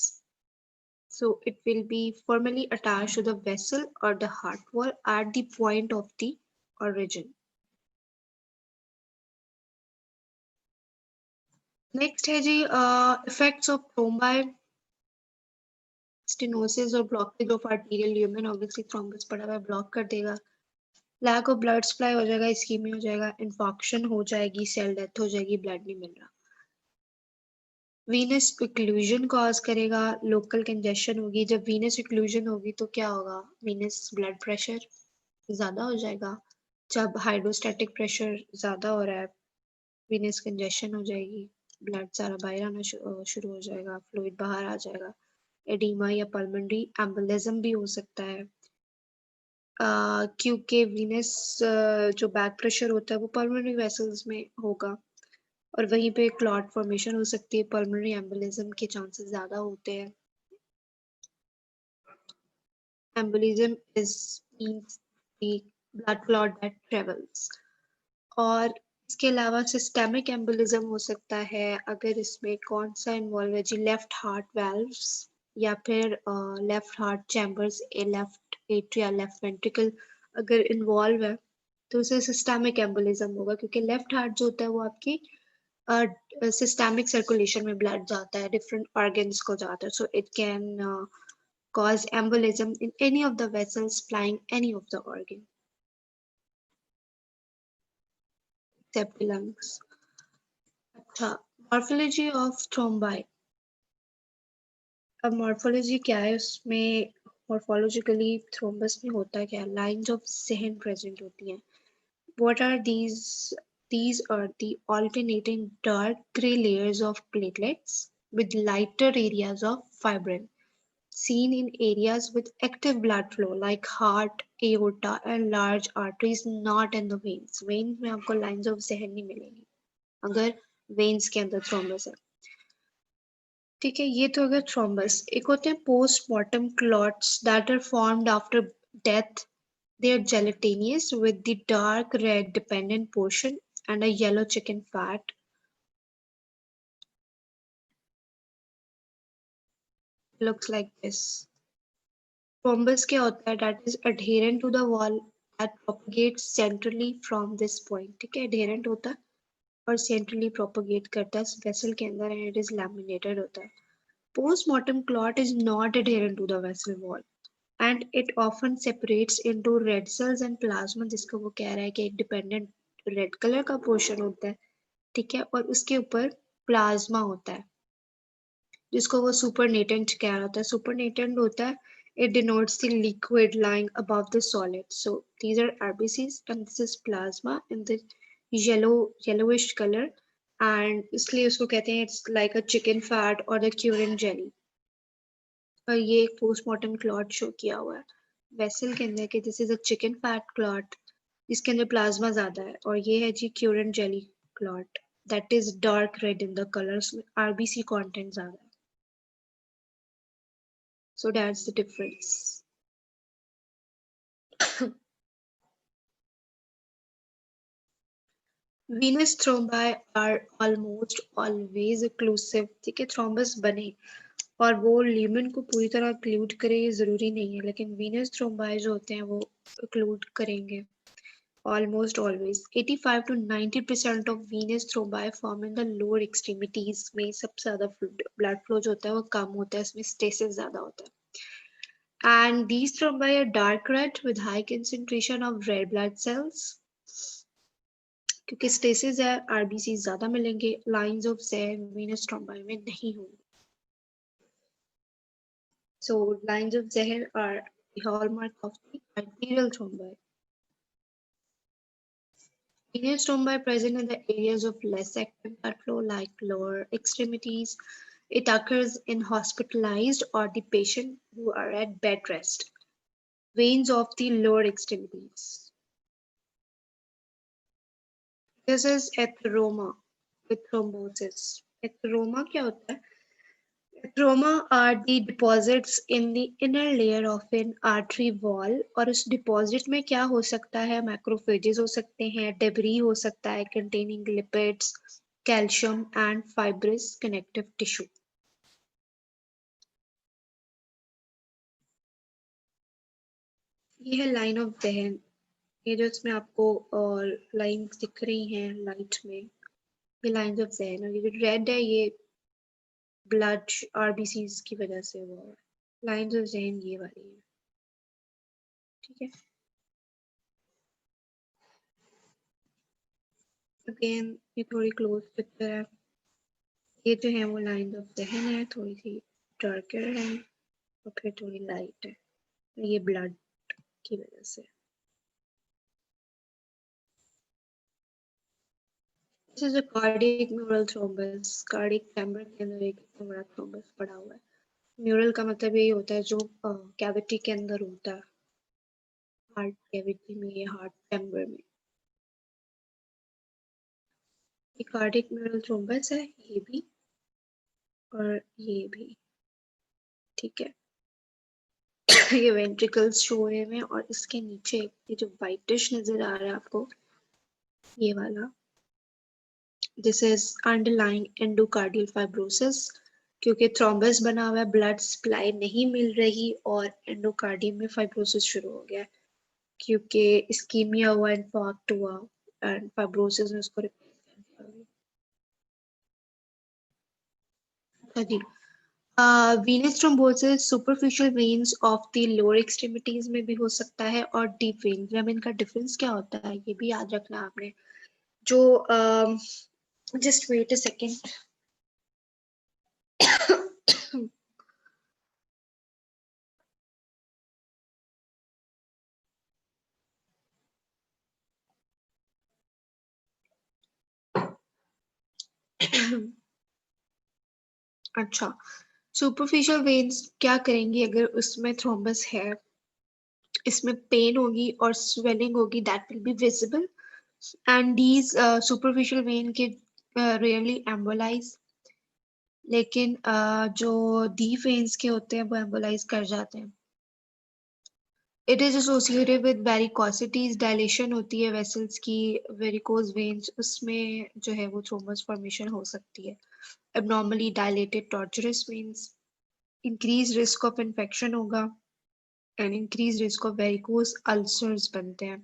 So it will be formally attached to the vessel or the heart wall at the point of the origin. Next है जी effects of thrombi, stenosis और blockage of arterial lumen. Obviously thrombus पड़ा हुआ है, block कर देगा. Lack of blood supply हो जाएगा, ischemia हो जाएगा, इन्फॉक्शन हो जाएगी, सेल डेथ हो जाएगी, ब्लड नहीं मिल रहा. वीनस इक्लूजन कॉज करेगा, लोकल कंजेशन होगी. जब वीनस इक्लूजन होगी तो क्या होगा, वीनस ब्लड प्रेशर ज्यादा हो जाएगा. जब हाइड्रोस्टैटिक प्रेशर ज्यादा हो रहा है, वीनस कंजेशन हो जाएगी, ब्लड सारा बाहर आना शुरू हो जाएगा, फ्लूइड बाहर आ जाएगा. एडीमा या पल्मोनरी एम्बोलिज्म भी हो सकता है, क्योंकि वीनस जो बैक प्रेशर होता है वो पल्मोनरी वेसल्स में होगा और वहीं पे क्लॉट फॉर्मेशन हो सकती है. पल्मोनरी एम्बोलिज्म के चांसेस ज्यादा होते हैं. Embolism is means the blood clot that travels. और इसके अलावा सिस्टेमिक एम्बोलिज्म हो सकता है अगर इसमें कौन सा इन्वॉल्व है जी, लेफ्ट हार्ट वाल्व्स या फिर left heart chambers, left atria, left ventricle अगर इन्वॉल्व है तो उसे सिस्टेमिक एम्बोलिज्म होगा, क्योंकि लेफ्ट हार्ट जो होता है वो आपकी सिस्टेमिक सर्कुलेशन में ब्लड जाता है, डिफरेंट ऑर्गन्स को जाता है. So it can cause embolism in any of the vessels supplying any of the organ except the lungs. अच्छा, morphology of thrombi. अब morphology क्या है, उसमें morphologically thrombus में होता क्या है, lines of Sehn present होती हैं. What are these? These are the alternating dark gray layers of platelets with lighter areas of fibrin, seen in areas with active blood flow like heart, aorta and large arteries, not in the veins. Veins में आपको lines of Sehn नहीं मिलेंगी अगर veins के अंदर thrombus है. ठीक है, ये तो अगर थ्रोम्बस. एक होते हैं postmortem clots that are formed after death. They are gelatinous with the dark red dependent portion and a yellow chicken fat. Looks like this. Thrombus क्या होता है, that is adherent to the wall that propagates centrally from this point. ठीक है, adherent होता है और centrally propagate करता है वेसल के अंदर and it is laminated होता है. Postmortem clot is not adherent to the vessel wall and it often separates into red cells and plasma, जिसको वो कह रहा है कि एक डिपेंडेंट रेड कलर का पोर्शन होता है, ठीक है, और उसके ऊपर प्लाज्मा होता है जिसको वो सुपरनेटेंट कह रहा होता है. सुपरनेटेंट होता है, it denotes the liquid lying above the solid. So these are RBCs and this is plasma in the yellowish color and इसलिए उसको कहते हैं it's like a chicken fat or the currant jelly. और ये एक postmortem clot show किया हुआ है वेसल के अंदर कि this is a chicken fat clot जिसके अंदर प्लाज्मा ज्यादा है, और ये है जी currant jelly clot that is dark red in the colours में आरबीसी कंटेंट ज्यादा है. So that's the difference. Venous thrombi are almost always occlusive, ठीक है, थ्रोम्बस बने और वो ल्यूमेन को पूरी तरह ओक्लूड करे ये जरूरी नहीं है, लेकिन वीनस थ्रोम्बाई जो होते हैं वो ओक्लूड करेंगे almost always. 85 to 90% of venous thrombi form in the lower extremities में सबसे ज्यादा blood flow जो होता है वो कम होता है, इसमें stasis ज्यादा होता है. And these thrombi are dark red with high concentration of red blood cells. क्योंकि stasis है, RBC ज्यादा मिलेंगे, lines of Zehn venous thrombi में नहीं होंगे. So lines of Zehn are the hallmark of the arterial thrombi. Venous thrombi present in the areas of less active blood flow like lower extremities. It occurs in hospitalized or the patient who are at bed rest. Veins of the lower extremities. This is atheroma with thrombosis. Atheroma क्या होता है? Atheroma are the deposits in the inner layer of an artery wall और उस deposit में क्या हो सकता है? Macrophages हो सकते हैं, debris हो सकता है containing lipids, calcium and fibrous connective tissue. ये है line of Zehn. ये जो इसमें आपको लाइंस दिख रही हैं लाइट में, ये लाइंस ऑफ ज़हन, और ये जो रेड है ये ब्लड आरबीसीज की वजह से हुआ है. लाइंस ऑफ ज़हन ये वाली है, ठीक है. अगेन ये थोड़ी क्लोज पिक्चर है. ये जो है वो लाइंस ऑफ ज़हन है, थोड़ी सी डार्कर है और फिर थोड़ी लाइट है, ये ब्लड की वजह से. This is a cardiac mural thrombus. Cardiac chamber के अंदर एक इतना बड़ा थ्रोम्बस पड़ा हुआ है. म्यूरल का मतलब यही होता है जो कैविटी के अंदर होता है, हार्ट कैविटी में या हार्ट चैम्बर में. ये कार्डियक म्यूरल थ्रोम्बस है, ये भी और ये भी, ठीक है. ये वेंट्रिकल्स शो हुए हैं और इसके नीचे ये जो वाइटिश नजर आ रहा है आपको, ये वाला, this is underlying endocardial fibrosis. क्योंकि थ्रोम्बस बना हुआ है, ब्लड सप्लाई नहीं मिल रही और एंडोकार्डियम में फाइब्रोसिस शुरू हो गया क्योंकि इस्कीमिया हुआ, इन्फार्क्ट हुआ एंड फाइब्रोसिस ने उसको रिप्लेस कर दिया. अच्छा जी, venous thrombosis superficial veins of the lower extremities में भी हो सकता है और deep veins में. इनका डिफरेंस क्या होता है ये भी याद रखना आपने. जो just wait a second. अच्छा, सुपरफिशियल वेन्स क्या करेंगी अगर उसमें थ्रोम्बस है, इसमें पेन होगी और स्वेलिंग होगी, that will be visible and these superficial when के रेयरली एम्बोलाइज, लेकिन जो डीप वेन्स के होते हैं वो एम्बोलाइज कर जाते हैं. It is associated with varicosities, dilation होती है वेसल्स की, वेरिकोज वेन्स, उसमें जो है वो थ्रोम्बस फॉर्मेशन हो सकती है. abnormally dilated tortuous veins, increased risk of infection होगा and increased risk of varicose ulcers बनते हैं.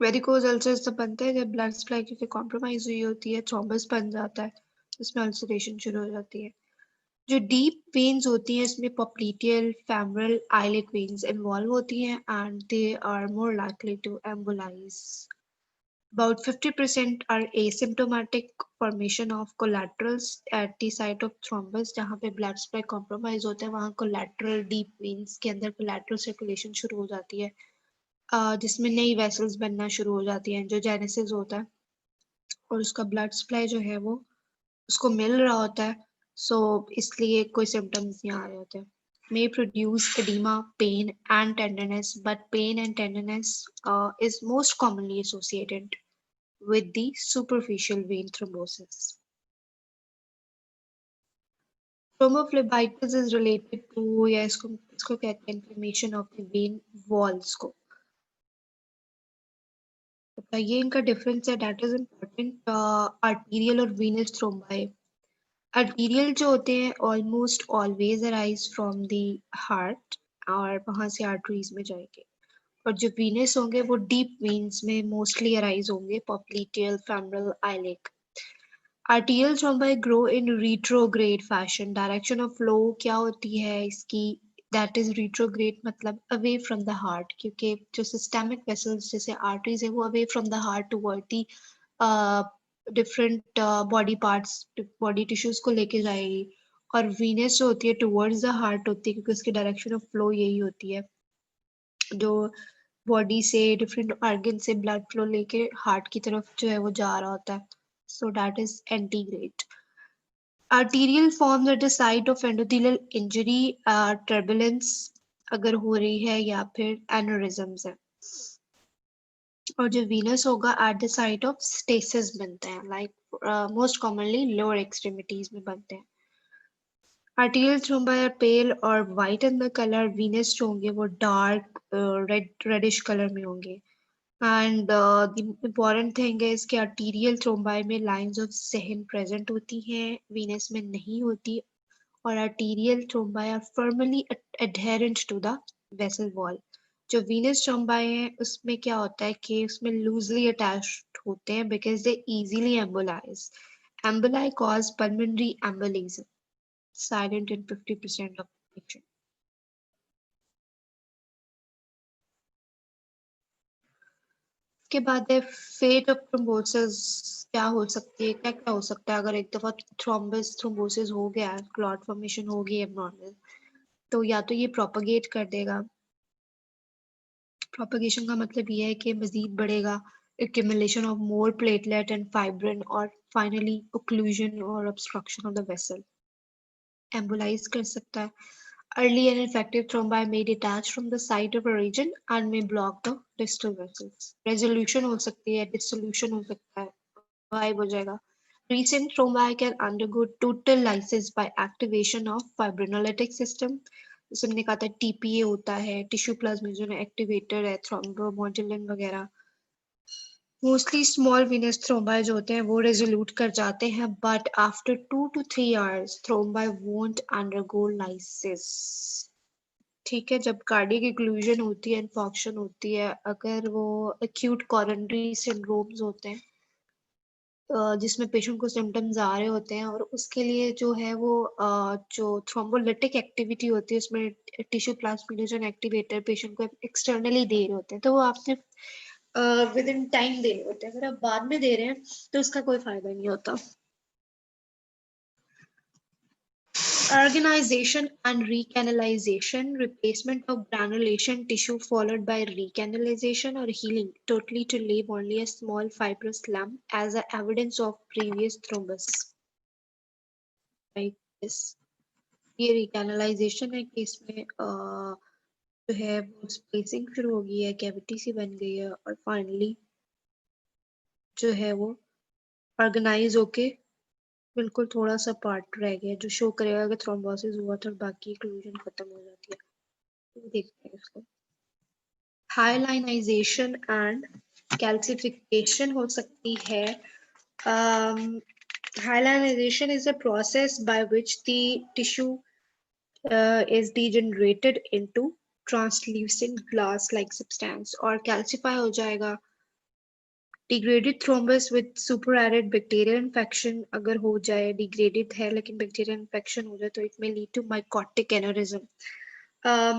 varicose ulcers तब बनते हैं जब blood supply क्योंकि compromise हुई होती है, thrombus बन जाता है, उसमें ulceration शुरू हो जाती है. जो deep veins होती हैं इसमें popliteal, femoral, iliac veins involve होती हैं and they are more likely to embolize. About 50% are asymptomatic formation of collaterals at the site of thrombus. जहाँ पे blood supply compromise होता है वहाँ collateral deep veins के अंदर collateral circulation शुरू हो जाती है, जिसमें नई vessels बनना शुरू हो जाती हैं, जो genesis होता है और उसका blood supply जो है वो उसको मिल रहा होता है, so इसलिए कोई symptoms नहीं आ रहे होते. May produce edema, pain and tenderness, but pain and tenderness is most commonly associated with the superficial vein thrombosis. Thrombophlebitis is related to या इसको कहते हैं inflammation of the vein walls को. ये इनका डिफरेंस है, दैट इज इम्पोर्टेंट। आर्टीरियल और Venus thrombi, arterial जो होते हैं almost always arise from the heart और वहां से आर्टरीज में जाएंगे, और जो वीनस होंगे वो डीप वेन्स में मोस्टली अराइज होंगे, popliteal, femoral, iliac. आर्टियल thrombi grow in retrograde fashion. Direction of flow क्या होती है इसकी, दैट इज रिट्रोग्रेड, मतलब अवे फ्रॉम द हार्ट, क्योंकि जो सिस्टेमिक वेसल्स जैसे आर्टरीज है वो away from the heart toward the different body parts, body tissues को लेके जाएगी, और वीनस जो होती है टुवर्ड्स द हार्ट होती है, क्योंकि उसकी डायरेक्शन ऑफ फ्लो यही होती है, जो बॉडी से डिफरेंट ऑर्गन से ब्लड फ्लो लेके हार्ट की तरफ जो है वो जा रहा होता है, so that is antegrade. Arterial form at the site of endothelial injury, turbulence अगर हो रही है या फिर एनोरिज्म्स है, और जो वीनस होगा eight the site of stasis बनते हैं, like most commonly lower extremities में बनते हैं। आर्टिरियल थ्रोम्बाई आर पेल और white in the colour, Venus जो होंगे वो डार्क रेडिश कलर में होंगे। एंड द इम्पॉर्टेंट थिंग है इसके आर्टीरियल थ्रोम्बाई में लाइंस ऑफ सहन प्रेजेंट होती हैं, वीनस में नहीं होती, और arterial thrombi are firmly adherent to the vessel wall. जो वीनस थ्रोम्बाई है उसमें क्या होता है कि उसमें लूजली अटैच्ड होते हैं because they easily embolise. Emboli cause pulmonary embolism, silent in 50% of patient. के बाद है फेट ऑफ थ्रोम्बोसिस, क्या हो सकती है, क्या क्या हो सकता है अगर एक दफा थ्रोम्बोसिस हो गया, क्लॉट फॉर्मेशन हो गई एबनॉर्मल, तो या तो ये प्रोपगेट कर देगा, प्रोपगेशन का मतलब ये है कि मजीद बढ़ेगा, accumulation of more platelet and fibrin, और finally occlusion or obstruction of the vessel, एम्बोलाइज कर सकता है। Early and infective thrombi may detach from the site of origin and may block the distal vessels. Resolution हो सकती है, dissolution हो सकता है, गायब हो जाएगा। Recent thrombi can undergo total lysis by activation of fibrinolytic system. जैसे हमने कहा था TPA होता है, टिश्यू प्लाज्मिजन एक्टिवेटर है, थ्रोम्बोमोडुलिन वगैरह। मोस्टली स्मॉल वीनस थ्रोम्बाई जो होते हैं वो रेजोल्यूट कर जाते हैं, but after 2 to 3 hours thrombi won't undergo lysis. ठीक है, जब कार्डियक इक्लूजन होती है, इन्फॉक्शन होती है, अगर वो एक्यूट कोरोनरी सिंड्रोम्स होते हैं जिसमें पेशेंट को सिम्टम्स आ रहे होते हैं, और उसके लिए जो है वो जो थ्रोम्बोलिटिक एक्टिविटी होती है उसमें टिश्यू प्लाज्मिनोजन एक्टिवेटर पेशेंट को एक्सटर्नली दे रहे होते हैं, तो वो आपने विद इन टाइम दे रहे होते हैं। अगर आप बाद में दे रहे हैं तो उसका कोई फायदा नहीं होता। Organization and recanalization, replacement of granulation tissue followed by recanalization or healing totally to leave only a small fibrous lump as a evidence of previous thrombus. Like this. ये recanalization है कि इसमें जो है वो स्पेसिंग शुरू हो गई है, कैविटी सी बन गई है, और फाइनली जो है वो ऑर्गेनाइज होके बिल्कुल थोड़ा सा पार्ट रह गया जो शो करेगा कि थ्रोम्बोसिस हुआ था और बाकी इक्लूजन खत्म हो जाती है। तो देखते हैं इसको। हाइलाइनाइजेशन एंड कैल्सिफिकेशन हो सकती है। Hyalinization is a process by which the tissue is degenerated into translucent glass-like substance, और calcify हो जाएगा। Degraded thrombus with superadded bacterial infection अगर हो जाए, degraded है लेकिन bacterial infection हो जाए, तो it may lead to mycotic aneurysm.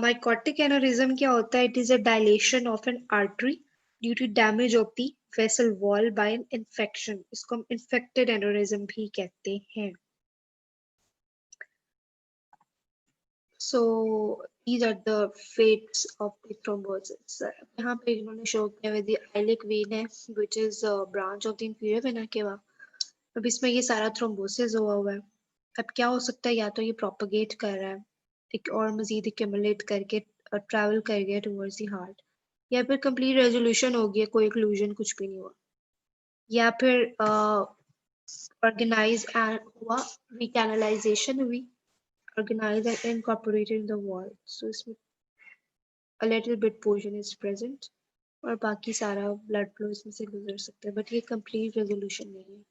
Mycotic aneurysm क्या होता है? It is a dilation of an artery due to damage of the vessel wall by an infection. इसको हम infected aneurysm भी कहते हैं. So these are the fates of the thrombosis. यहाँ पे इन्होंने शो किया हुआ the iliac vein है, which is a branch of the inferior vena cava. अब इसमें ये सारा थ्रोम्बोसिस हुआ है। अब क्या हो सकता है, या तो ये प्रोपगेट कर रहा है एक और मजीद एक्यूमुलेट करके ट्रैवल कर गया टुवर्ड्स द हार्ट, या फिर कंप्लीट रेजोल्यूशन हो गया, कोई एक्लूजन कुछ भी नहीं हुआ, या फिर ऑर्गेनाइज हुआ, रिकैनलाइजेशन हुई, organized and incorporated in the wall. So a little bit portion is present. और बाकी सारा ब्लड फ्लो इसमें से गुजर सकता है, बट ये कंप्लीट रेजोल्यूशन नहीं है।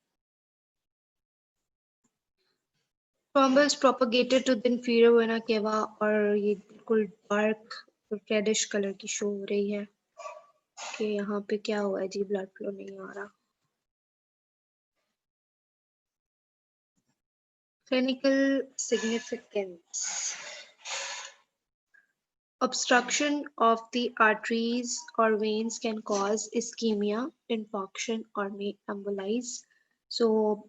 Thrombus propagated to the inferior vena cava, और ये बिल्कुल डार्क रेडिश कलर की शो हो रही है कि यहाँ पे क्या हुआ है जी, ब्लड फ्लो नहीं आ रहा। Clinical significance, obstruction of the arteries or veins can cause ischemia, infarction or may embolize. So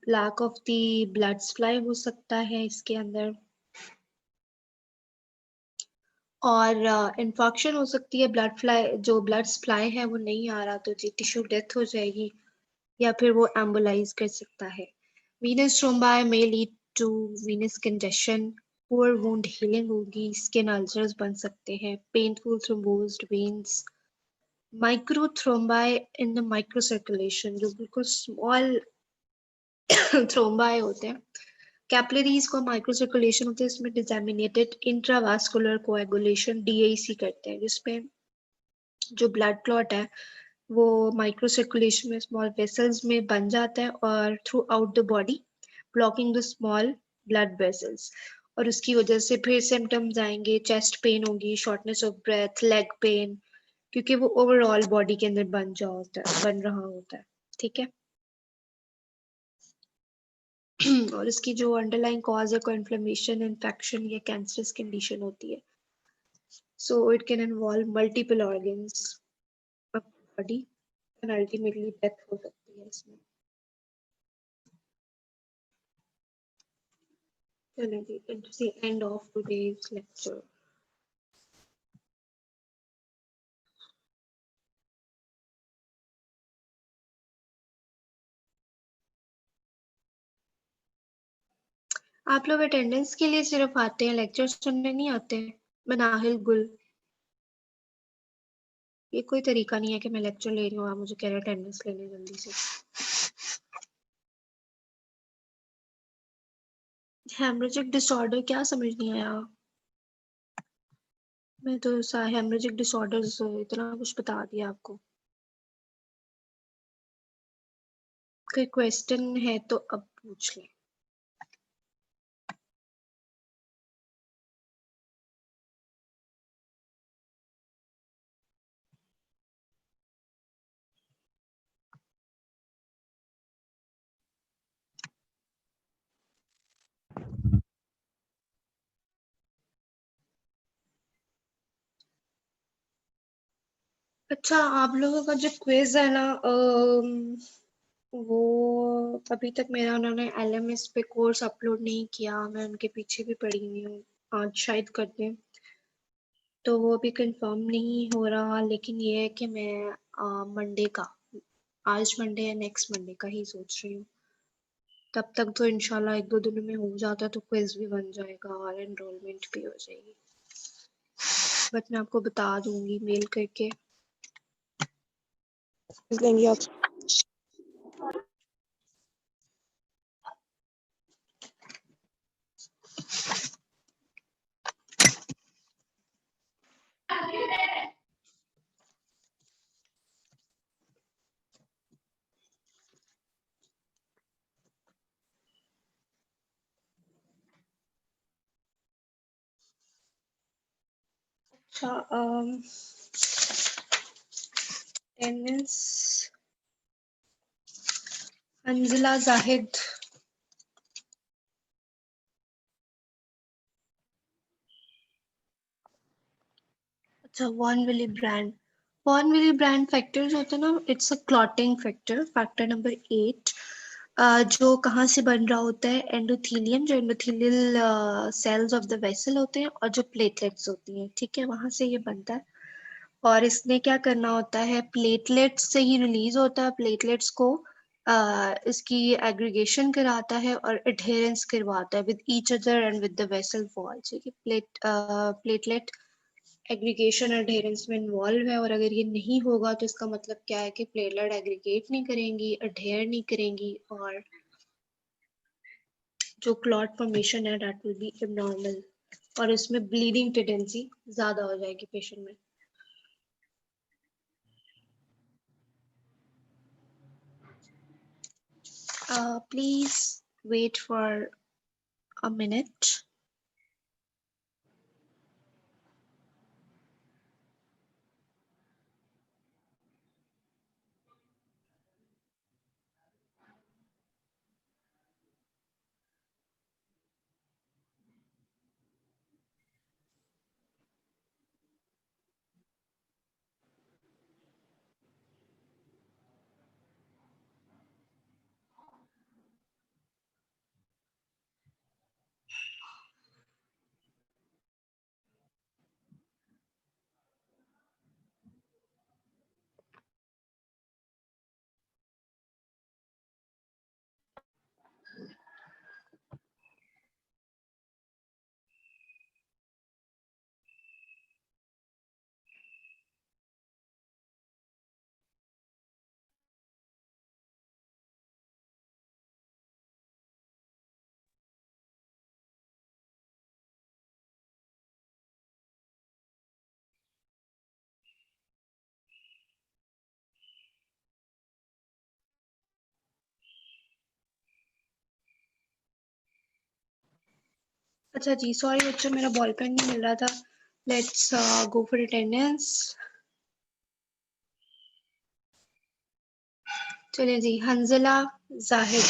lack of the blood supply हो सकता है इसके अंदर, और इन्फॉक्शन हो सकती है, ब्लड सप्लाई है वो नहीं आ रहा तो जी टिश्यू डेथ हो जाएगी, या फिर वो एम्बोलाइज कर सकता है। Venous thrombi may lead to venous congestion, poor wound healing होगी, स्किन अल्सर्स बन सकते हैं, painful thrombosed veins, microthrombi in the microcirculation, जो बिल्कुल स्मॉल थ्रोम्बाई होते हैं, कैपिलरीज को माइक्रोसर्कुलेशन होते हैं, इसमें डिसेमिनेटेड इंट्रावास्कुलर कोएगुलेशन DIC करते हैं, जिसमें जो ब्लड क्लॉट है वो माइक्रोसर्कुलेशन में स्मॉल वेसल्स में बन जाता है और throughout the body blocking the small blood vessels, और उसकी वजह से फिर सिम्टम्स आएंगे, चेस्ट पेन होगी, shortness of breath, leg pain, क्योंकि वो ओवरऑल बॉडी के अंदर बन रहा होता है। ठीक है। और इसकी जो अंडरलाइन कॉज है कोई इन्फ्लेमेशन, इन्फेक्शन या कैंसरस कंडीशन होती है। So it can involve multiple organs of body and ultimately death हो सकती है इसमें। चलिए, it's the end of today's lecture. आप लोग अटेंडेंस के लिए सिर्फ आते हैं, लेक्चर सुनने नहीं आते हैं? मनाहिल गुल, ये कोई तरीका नहीं है कि मैं लेक्चर ले रही हूँ, आप मुझे कह रहे हैं अटेंडेंस लेने जल्दी से। हेमरेजिक डिसऑर्डर क्या समझ नहीं आया? मैं तो हेमरेजिक डिसऑर्डर्स इतना कुछ बता दिया आपको। कोई क्वेश्चन है तो अब पूछ लें। अच्छा, आप लोगों का जो क्विज है ना, वो अभी तक मेरा उन्होंने LMS पे कोर्स अपलोड नहीं किया, मैं उनके पीछे भी पड़ी हुई हूँ, आज शायद कर दें, तो वो अभी कंफर्म नहीं हो रहा, लेकिन ये है कि मैं मंडे का, आज मंडे या नेक्स्ट मंडे का ही सोच रही हूँ। तब तक तो इंशाल्लाह 1-2 दिन में हो जाता तो क्विज भी बन जाएगा और एनरोलमेंट भी हो जाएगी, बट मैं आपको बता दूंगी मेल करके। लेंगे आप। अच्छा, टेनिस अंजिला जाहिद, अच्छा वॉन विली ब्रांड फैक्टर्स होते हैं ना, it's a clotting factor, factor number 8, जो कहाँ से बन रहा होता है, एंडोथीलियम, जो endothelial cells of the vessel होते हैं, और जो प्लेटलेट्स होती हैं, ठीक है, वहां से ये बनता है। और इसने क्या करना होता है, प्लेटलेट्स से ही रिलीज होता है, प्लेटलेट्स को इसकी एग्रीगेशन कराता है और एडहेरेंस करवाता है with each other and with the vessel wall, ठीक है। प्लेटलेट एग्रीगेशन एडहेरेंस में इन्वॉल्व है, और अगर ये नहीं होगा तो इसका मतलब क्या है कि प्लेटलेट एग्रीगेट नहीं करेंगी, अडहेयर नहीं करेंगी, और जो क्लॉट फॉर्मेशन है दैट विल बी एबनॉर्मल, और इसमें ब्लीडिंग टेंडेंसी ज्यादा हो जाएगी पेशेंट में। Please wait for a minute. अच्छा जी, सॉरी बच्चों, मेरा बॉल पेन नहीं मिल रहा था. Let's go for attendance. चलिए जी, Hanzala Zahid.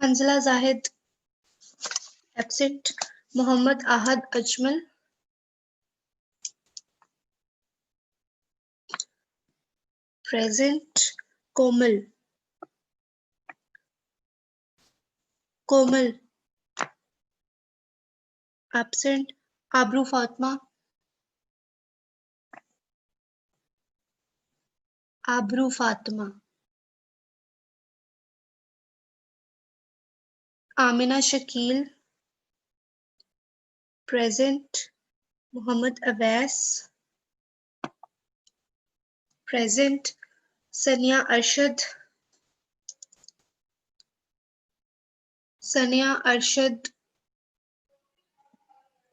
Hanzala Zahid absent. Mohammad Ahad Ajmal present. Komal Komal absent. Aabroo Fatima Aabroo Fatima. Amina Shakeel present. Mohammad Awais present. Sania Arshad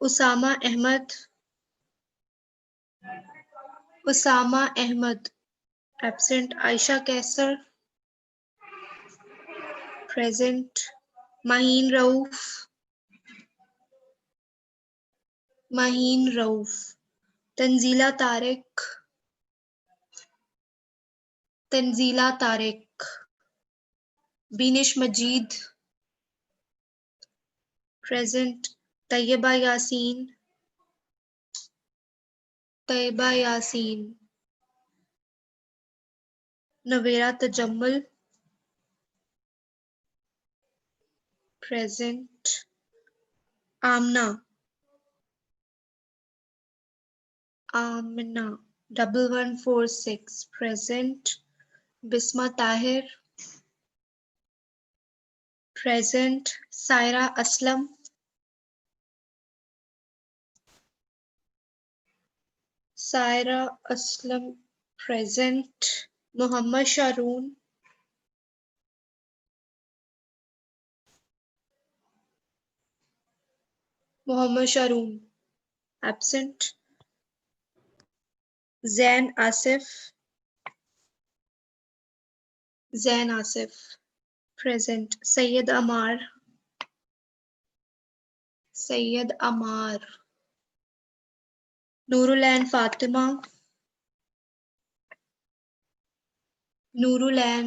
Usama Ahmed absent. Ayesha Qaiser present. Maheen Rauf. Tanzeela Tariq. Beenish Majeed present. Tayyaba Yaseen. Navera Tajammul present. Amna 1146 present. Bisma Tahir present. Saira Aslam present. Mohammad Sharoon absent. Zain Asif present. Syed Ammar. नूरुलैन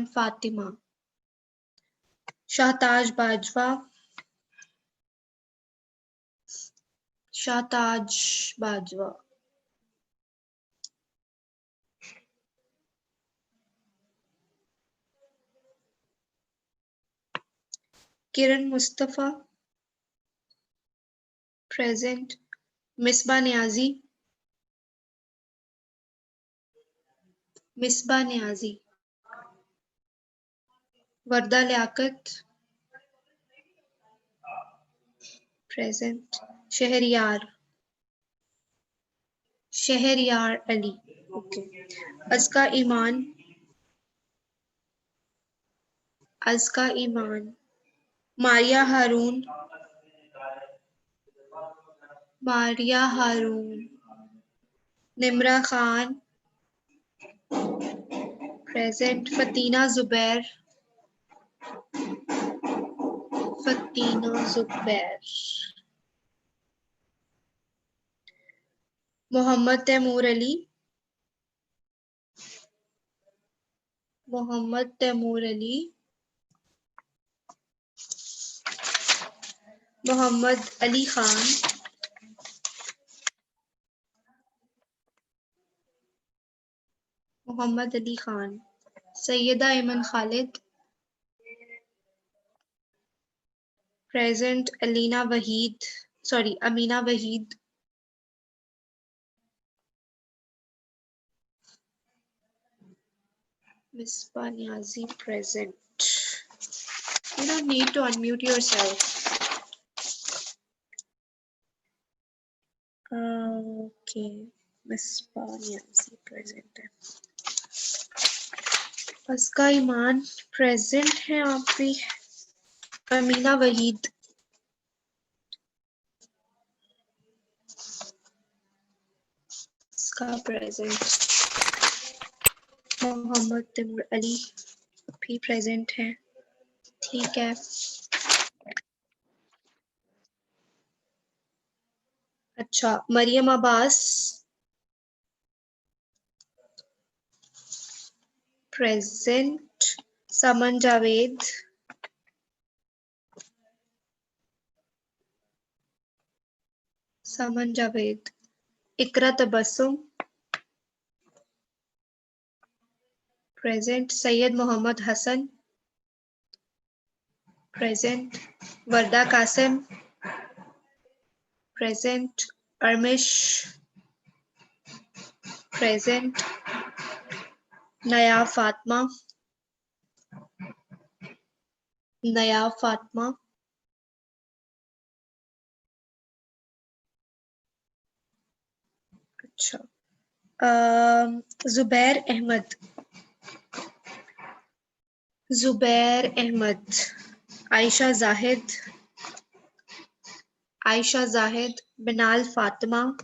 Fatima. Shahtaj Bajwa. Kiran Mustafa present. Misba Niazi. Warda Liaquat present. Shahryar Ali. Okay. Azka Iman. Maria Haroon. Nimra Khan present. Fatina Zubair. Fatina Zubair. Muhammad Taimur Ali. Muhammad Taimur Ali. Muhammad Ali Khan. Muhammad Ali Khan. Sayyida Iman Khalid. Present. Amina Waheed. Misbah Niazi present. You don't need to unmute yourself. Okay. Misbah Niazi present है. Aska Iman present है आप भी. Amina Waheed. Aska present. Muhammad Taimur Ali भी present है. ठीक है. अच्छा, Maryam Abbas present. Saman Javed. Saman Javed. Ikra Tabassum present. Syed Muhammad Hassan present. Warda Qasim present. Armish present. Naya Fatma अच्छा. Zubair Ahmed. Aisha Zahid. Minal Fatima.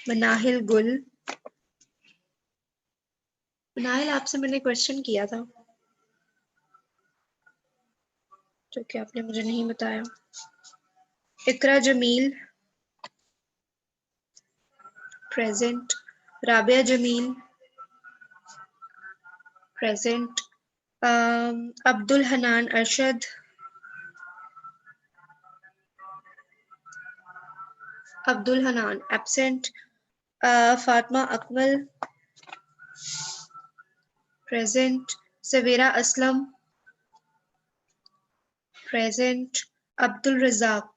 Manahil Gul. Manahil आपसे मैंने question किया था जो कि आपने मुझे नहीं बताया. इकरा Jameel present. Rabia Jameel present. Abdul Hanan Arshad absent. Fatma Akmal present. Savera Aslam present. Abdul Razak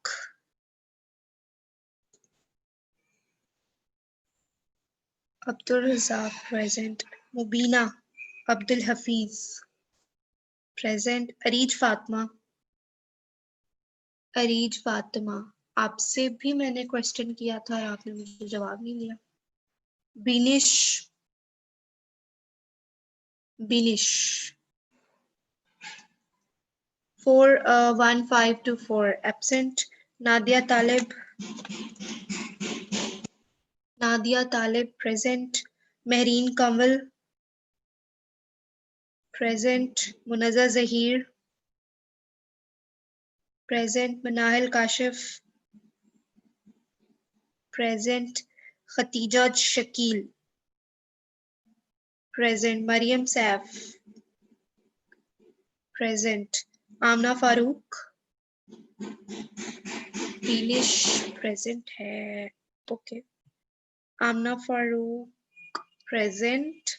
present. Mubina Abdul Hafiz present. Arij Fatima आपसे भी मैंने क्वेश्चन किया था और आपने मुझे जवाब नहीं दिया. Binish 41524 absent. Nadia Talib present. Mehreen Kamal present. Munazza Zahir present. Manahil Kashif present. Khatija Shakil present. Mariam Saif present. Amna Farooq Binish present है. Okay. Amna Farooq present.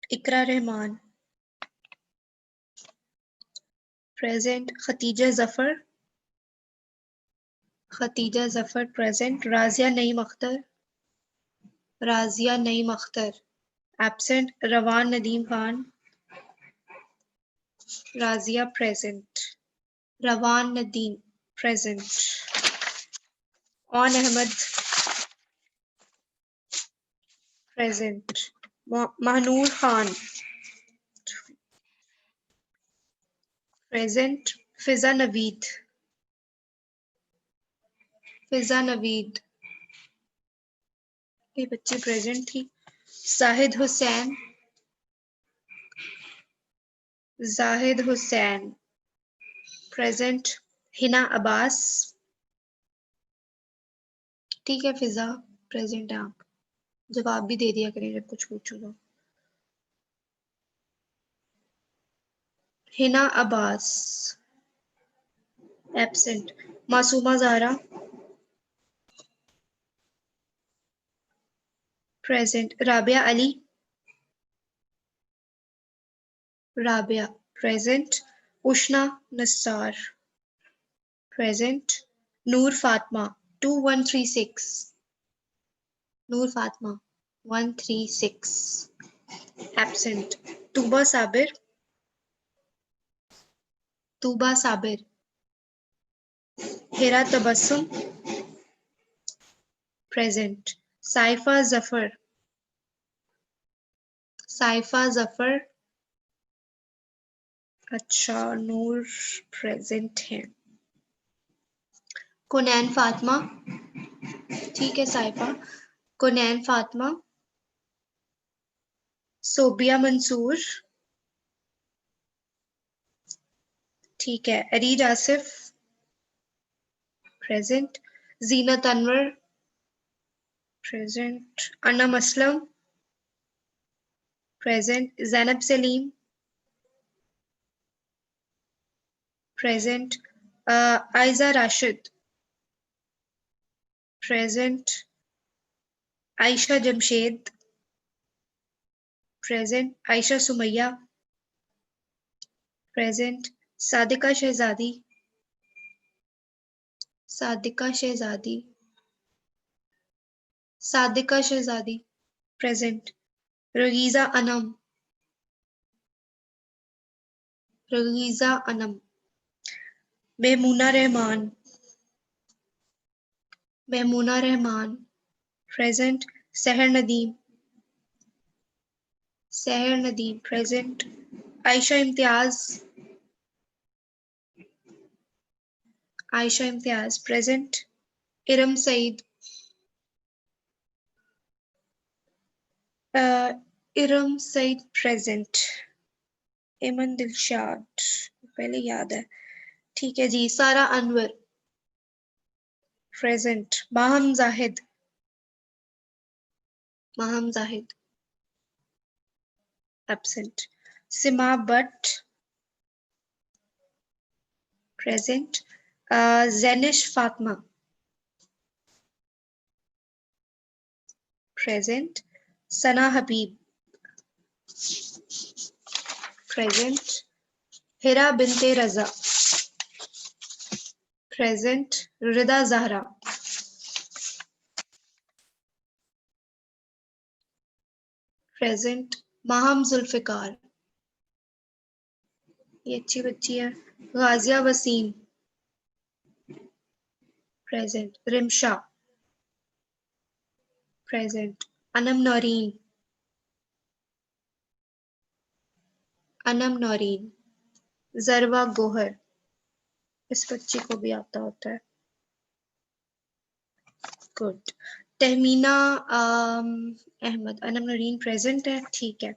Ikra Rahman present. Khatija Zafar present. Razia Naeem Akhtar absent. Rawan Nadeem Khan Razia present. Rawan Nadeem present. On Ahmed present. Mahnoor Khan present. Fiza Naveed ये बच्ची present थी. Zahid Hussain, Zahid Hussain present. Hina Abbas, ठीक है फिजा present है आप, जवाब भी दे दिया करें जब कुछ पूछो तो। Hina Abbas absent. Masooma Zahra present. Rabia Ali, Rabia present. Ushna Nassar present. Noor Fatima 2136, Noor Fatima 136 absent. Tooba Sabir, Tooba Sabir. Hira Tabassum present. Saifa Zafar, Saifa Zafar, अच्छा नूर प्रेजेंट है। कुनैन फातिमा, ठीक है साइफा। कुनैन फातिमा। सोबिया मंसूर, ठीक है। Areej Asif present. Zeenat Anwar present. Anam Aslam present. Zainab Saleem present. Aiza Rashid present. Ayesha Jamshed present. Ayesha Sumaiya present. Sadiqa Shahzadi, Sadiqa Shahzadi, Sadiqa Shahzadi present. Raghiza Anam, Raghiza Anam. Maimoona Rehman, Maimoona Rehman present. Sehar Nadeem, Sehar Nadeem present. Ayesha Imtiaz, Ayesha Imtiaz present. Iram Saeed, Iram Saeed present. Eman Dilshad पहले याद है, ठीक है जी। Sara Anwar present. Maham Zahid, Maham Zahid absent. Sima Butt present. Zainish Fatima present. Sana Habib present. Hira Binte Raza present. Rida Zahra present. Maham Zulfiqar, ये अच्छी बच्ची है। गाजिया वसीम प्रेजेंट। रिमशा प्रेजेंट। अनम नौरीन, अनम नौरीन। जरवा गोहर, इस बच्ची को भी आता होता है, गुड। तहमीना अहमद, अनम नौरीन प्रेजेंट है, ठीक है।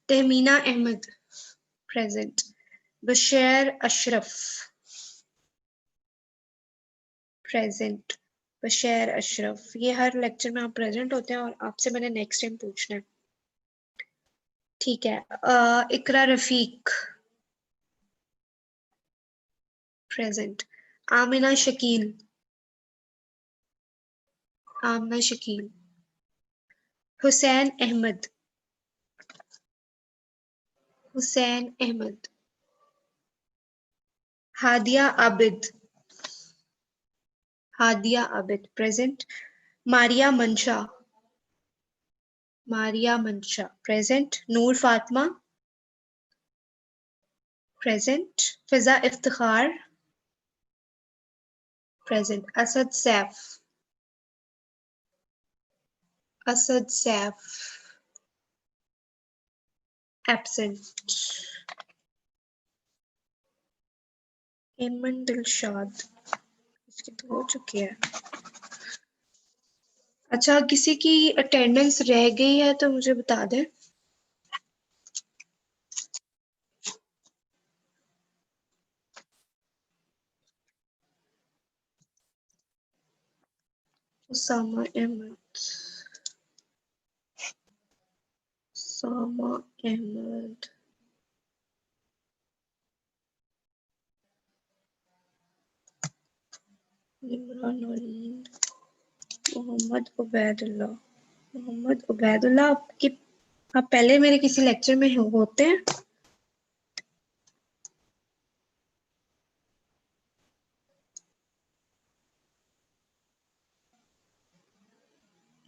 तहमीना अहमद प्रेजेंट। बशैर अशरफ प्रेजेंट। बशैर अशरफ, ये हर लेक्चर में आप प्रेजेंट होते हैं और आपसे मैंने नेक्स्ट टाइम पूछना है, ठीक है। इकरा रफीक प्रेजेंट। आमिना शकील, आमिना शकील। हुसैन अहमद, हुसैन अहमद। हादिया आबिद, हादिया आबिद प्रेजेंट। मारिया मंशा, मारिया मंशा प्रेजेंट। नूर फातिमा प्रेजेंट। फिजा इफ्तिखार प्रेजेंट। असद सैफ, असद सैफ एब्सेंट। एमन दिलशाद, इसकी तो हो चुकी है। अच्छा, किसी की अटेंडेंस रह गई है तो मुझे बता दें। उसामा अहमद, उसामा अहमद, इमरान नौरीन, मोहम्मद उबैदुल्लाह। मोहम्मद उबैदुल्लाह आप पहले मेरे किसी लेक्चर में होते हैं?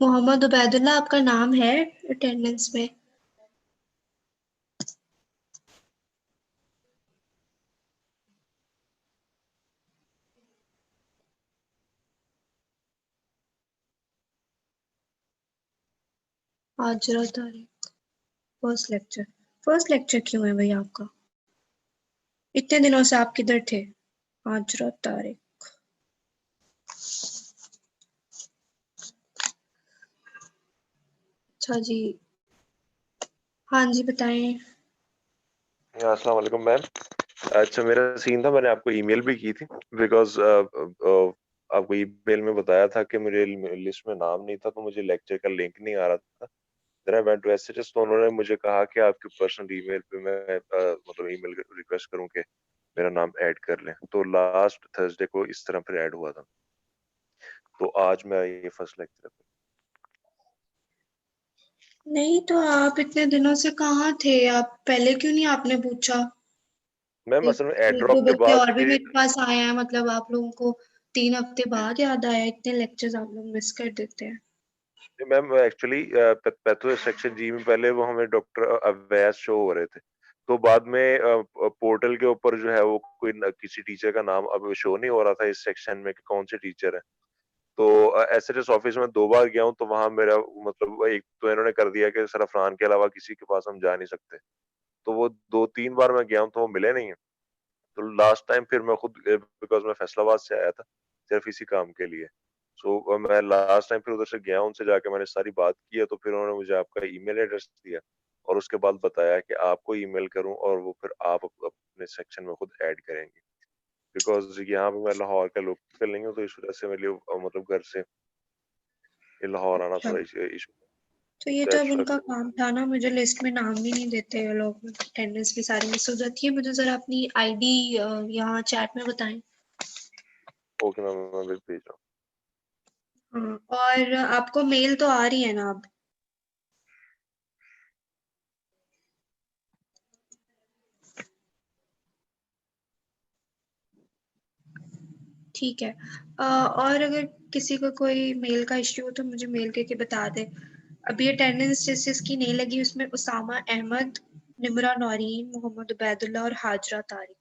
मोहम्मद उबैदुल्लाह आपका नाम है अटेंडेंस में? हाजरा तारिक, फर्स्ट लेक्चर क्यों है भाई आपका? इतने दिनों से आप किधर थे? हाजरा तारिक, अच्छा जी, हाँ जी बताएं। अस्सलाम वालेकुम मैम। अच्छा, मेरा सीन था, मैंने आपको ईमेल भी की थी बिकॉज आपको ईमेल में बताया था कि मेरे लिस्ट में नाम नहीं था, तो मुझे लेक्चर का लिंक नहीं आ रहा था। Then I went to SHS, तो उन्होंने मुझे कहा कि आपके पर्सनल ईमेल पे मैं मतलब ईमेल रिक्वेस्ट करूं कि मेरा नाम ऐड कर लें। तो लास्ट थर्सडे को इस तरह फिर ऐड हुआ था, तो आज मेरा ये फर्स्ट लेक्चर है। नहीं तो आप इतने दिनों से कहाँ थे? आप पहले क्यों नहीं आपने पूछा? मैम असल में एड एक दो ड्रॉप के बच्चे बाद और भी फिर मेरे पास आए हैं, मतलब आप लोगों को 3 हफ्ते बाद याद आया? इतने लेक्चर्स आप लोग मिस कर देते हैं। मैम एक्चुअली पैथो सेक्शन जी में पहले वो हमें डॉक्टर अवैस शो हो रहे थे, तो बाद में पोर्टल के ऊपर जो है वो कोई किसी टीचर का नाम अब शो नहीं हो रहा था इस सेक्शन में कि कौन से टीचर है। तो एसएचएस ऑफिस में 2 बार गया हूँ, तो वहां मेरा मतलब एक तो इन्होंने कर दिया कि सर अफरान के अलावा किसी के पास हम जा नहीं सकते। तो वो 2-3 बार मैं गया हूँ तो वो मिले नहीं है। तो लास्ट टाइम फिर मैं खुद, बिकॉज मैं फैसलाबाद से आया था सिर्फ इसी काम के लिए, सो मैं लास्ट टाइम फिर उधर से गया, उनसे जाके मैंने सारी बात की है, तो फिर उन्होंने मुझे आपका ईमेल एड्रेस दिया और उसके बाद बताया कि आपको ईमेल करूं और वो फिर आप अपने सेक्शन में खुद ऐड करेंगे। बिकॉज यहाँ पे मैं लाहौर का लोकल नहीं हूँ, तो इस वजह से मेरे लिए मतलब घर से ये लाहौर आना अच्छा, थोड़ा इशू। तो ये तो तो अब एक्स्ट्रा उनका काम था ना, मुझे लिस्ट में नाम भी नहीं देते ये लोग, अटेंडेंस भी सारी मिस हो जाती है। मुझे जरा अपनी आईडी यहाँ चैट में बताएं। ओके मैम, मैं भेज रहा हूँ। हाँ, और आपको मेल तो आ रही है ना अब? ठीक है। और अगर किसी को कोई मेल का इश्यू हो तो मुझे मेल करके बता दे। अभी अटेंडेंस जिस जिसकी नहीं लगी उसमें उसामा अहमद, निमरा नौरीन, मोहम्मद उबैदुल्लाह और हाजरा तारिक।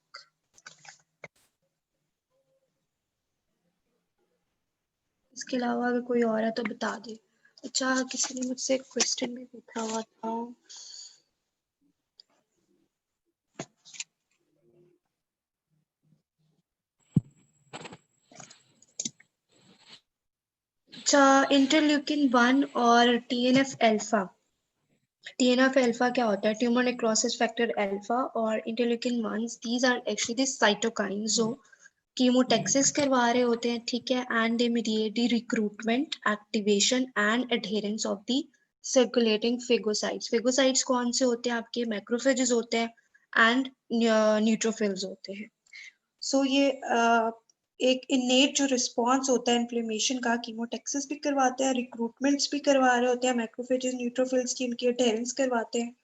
इसके अलावा अगर कोई और है तो बता दे। अच्छा, किसी ने मुझसे क्वेश्चन भी पूछा हुआ था। अच्छा, इंटरल्यूकिन 1 और टीएनएफ अल्फा। टीएनएफ अल्फा क्या होता है? Tumour necrosis factor alpha. और interleukin 1 these are actually the cytokines जो कीमोटेक्सिस करवा रहे होते हैं, ठीक है, and they mediate the recruitment, activation and adherence of the circulating phagocytes. Phagocytes कौन से होते हैं? आपके मैक्रोफेजेस होते हैं एंड न्यूट्रोफिल्स होते हैं। सो ये एक इनेट जो रिस्पॉन्स होता है इन्फ्लेमेशन का, कीमोटेक्सिस भी करवाते हैं, रिक्रूटमेंट्स भी करवा रहे होते हैं, मैक्रोफेजेस न्यूट्रोफिल्स की उनकी अटेरेंस करवाते हैं,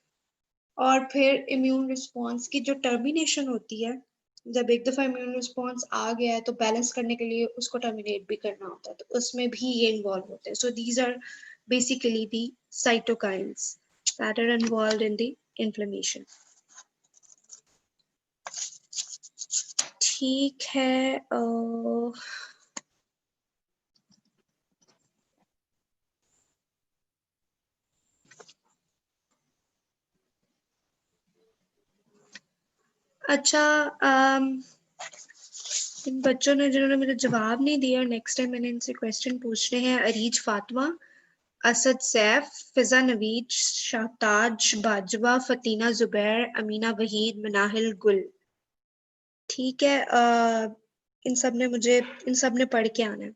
और फिर इम्यून रिस्पॉन्स की जो टर्मिनेशन होती है, जब एक दफा इम्यून रिस्पॉन्स आ गया है तो बैलेंस करने के लिए उसको टर्मिनेट भी करना होता है, तो उसमें भी ये इन्वॉल्व होते हैं। So these are basically the cytokines that are involve in the inflammation. ठीक है। अच्छा, इन बच्चों ने जिन्होंने मुझे जवाब नहीं दिया, नेक्स्ट टाइम मैंने इनसे क्वेश्चन पूछने हैं। अरीज फातिमा, असद सैफ, फिजा नवीद, शाहताज बाजवा, फतीना जुबैर, अमीना वहीद, मनाहिल गुल। ठीक है, इन सब ने पढ़ के आना है,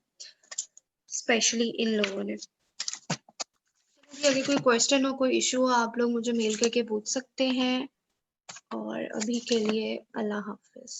स्पेशली इन लोगों ने। चलिए, अगर कोई क्वेश्चन हो, कोई इशू हो, आप लोग मुझे मेल करके पूछ सकते हैं। और अभी के लिए अल्लाह हाफिज।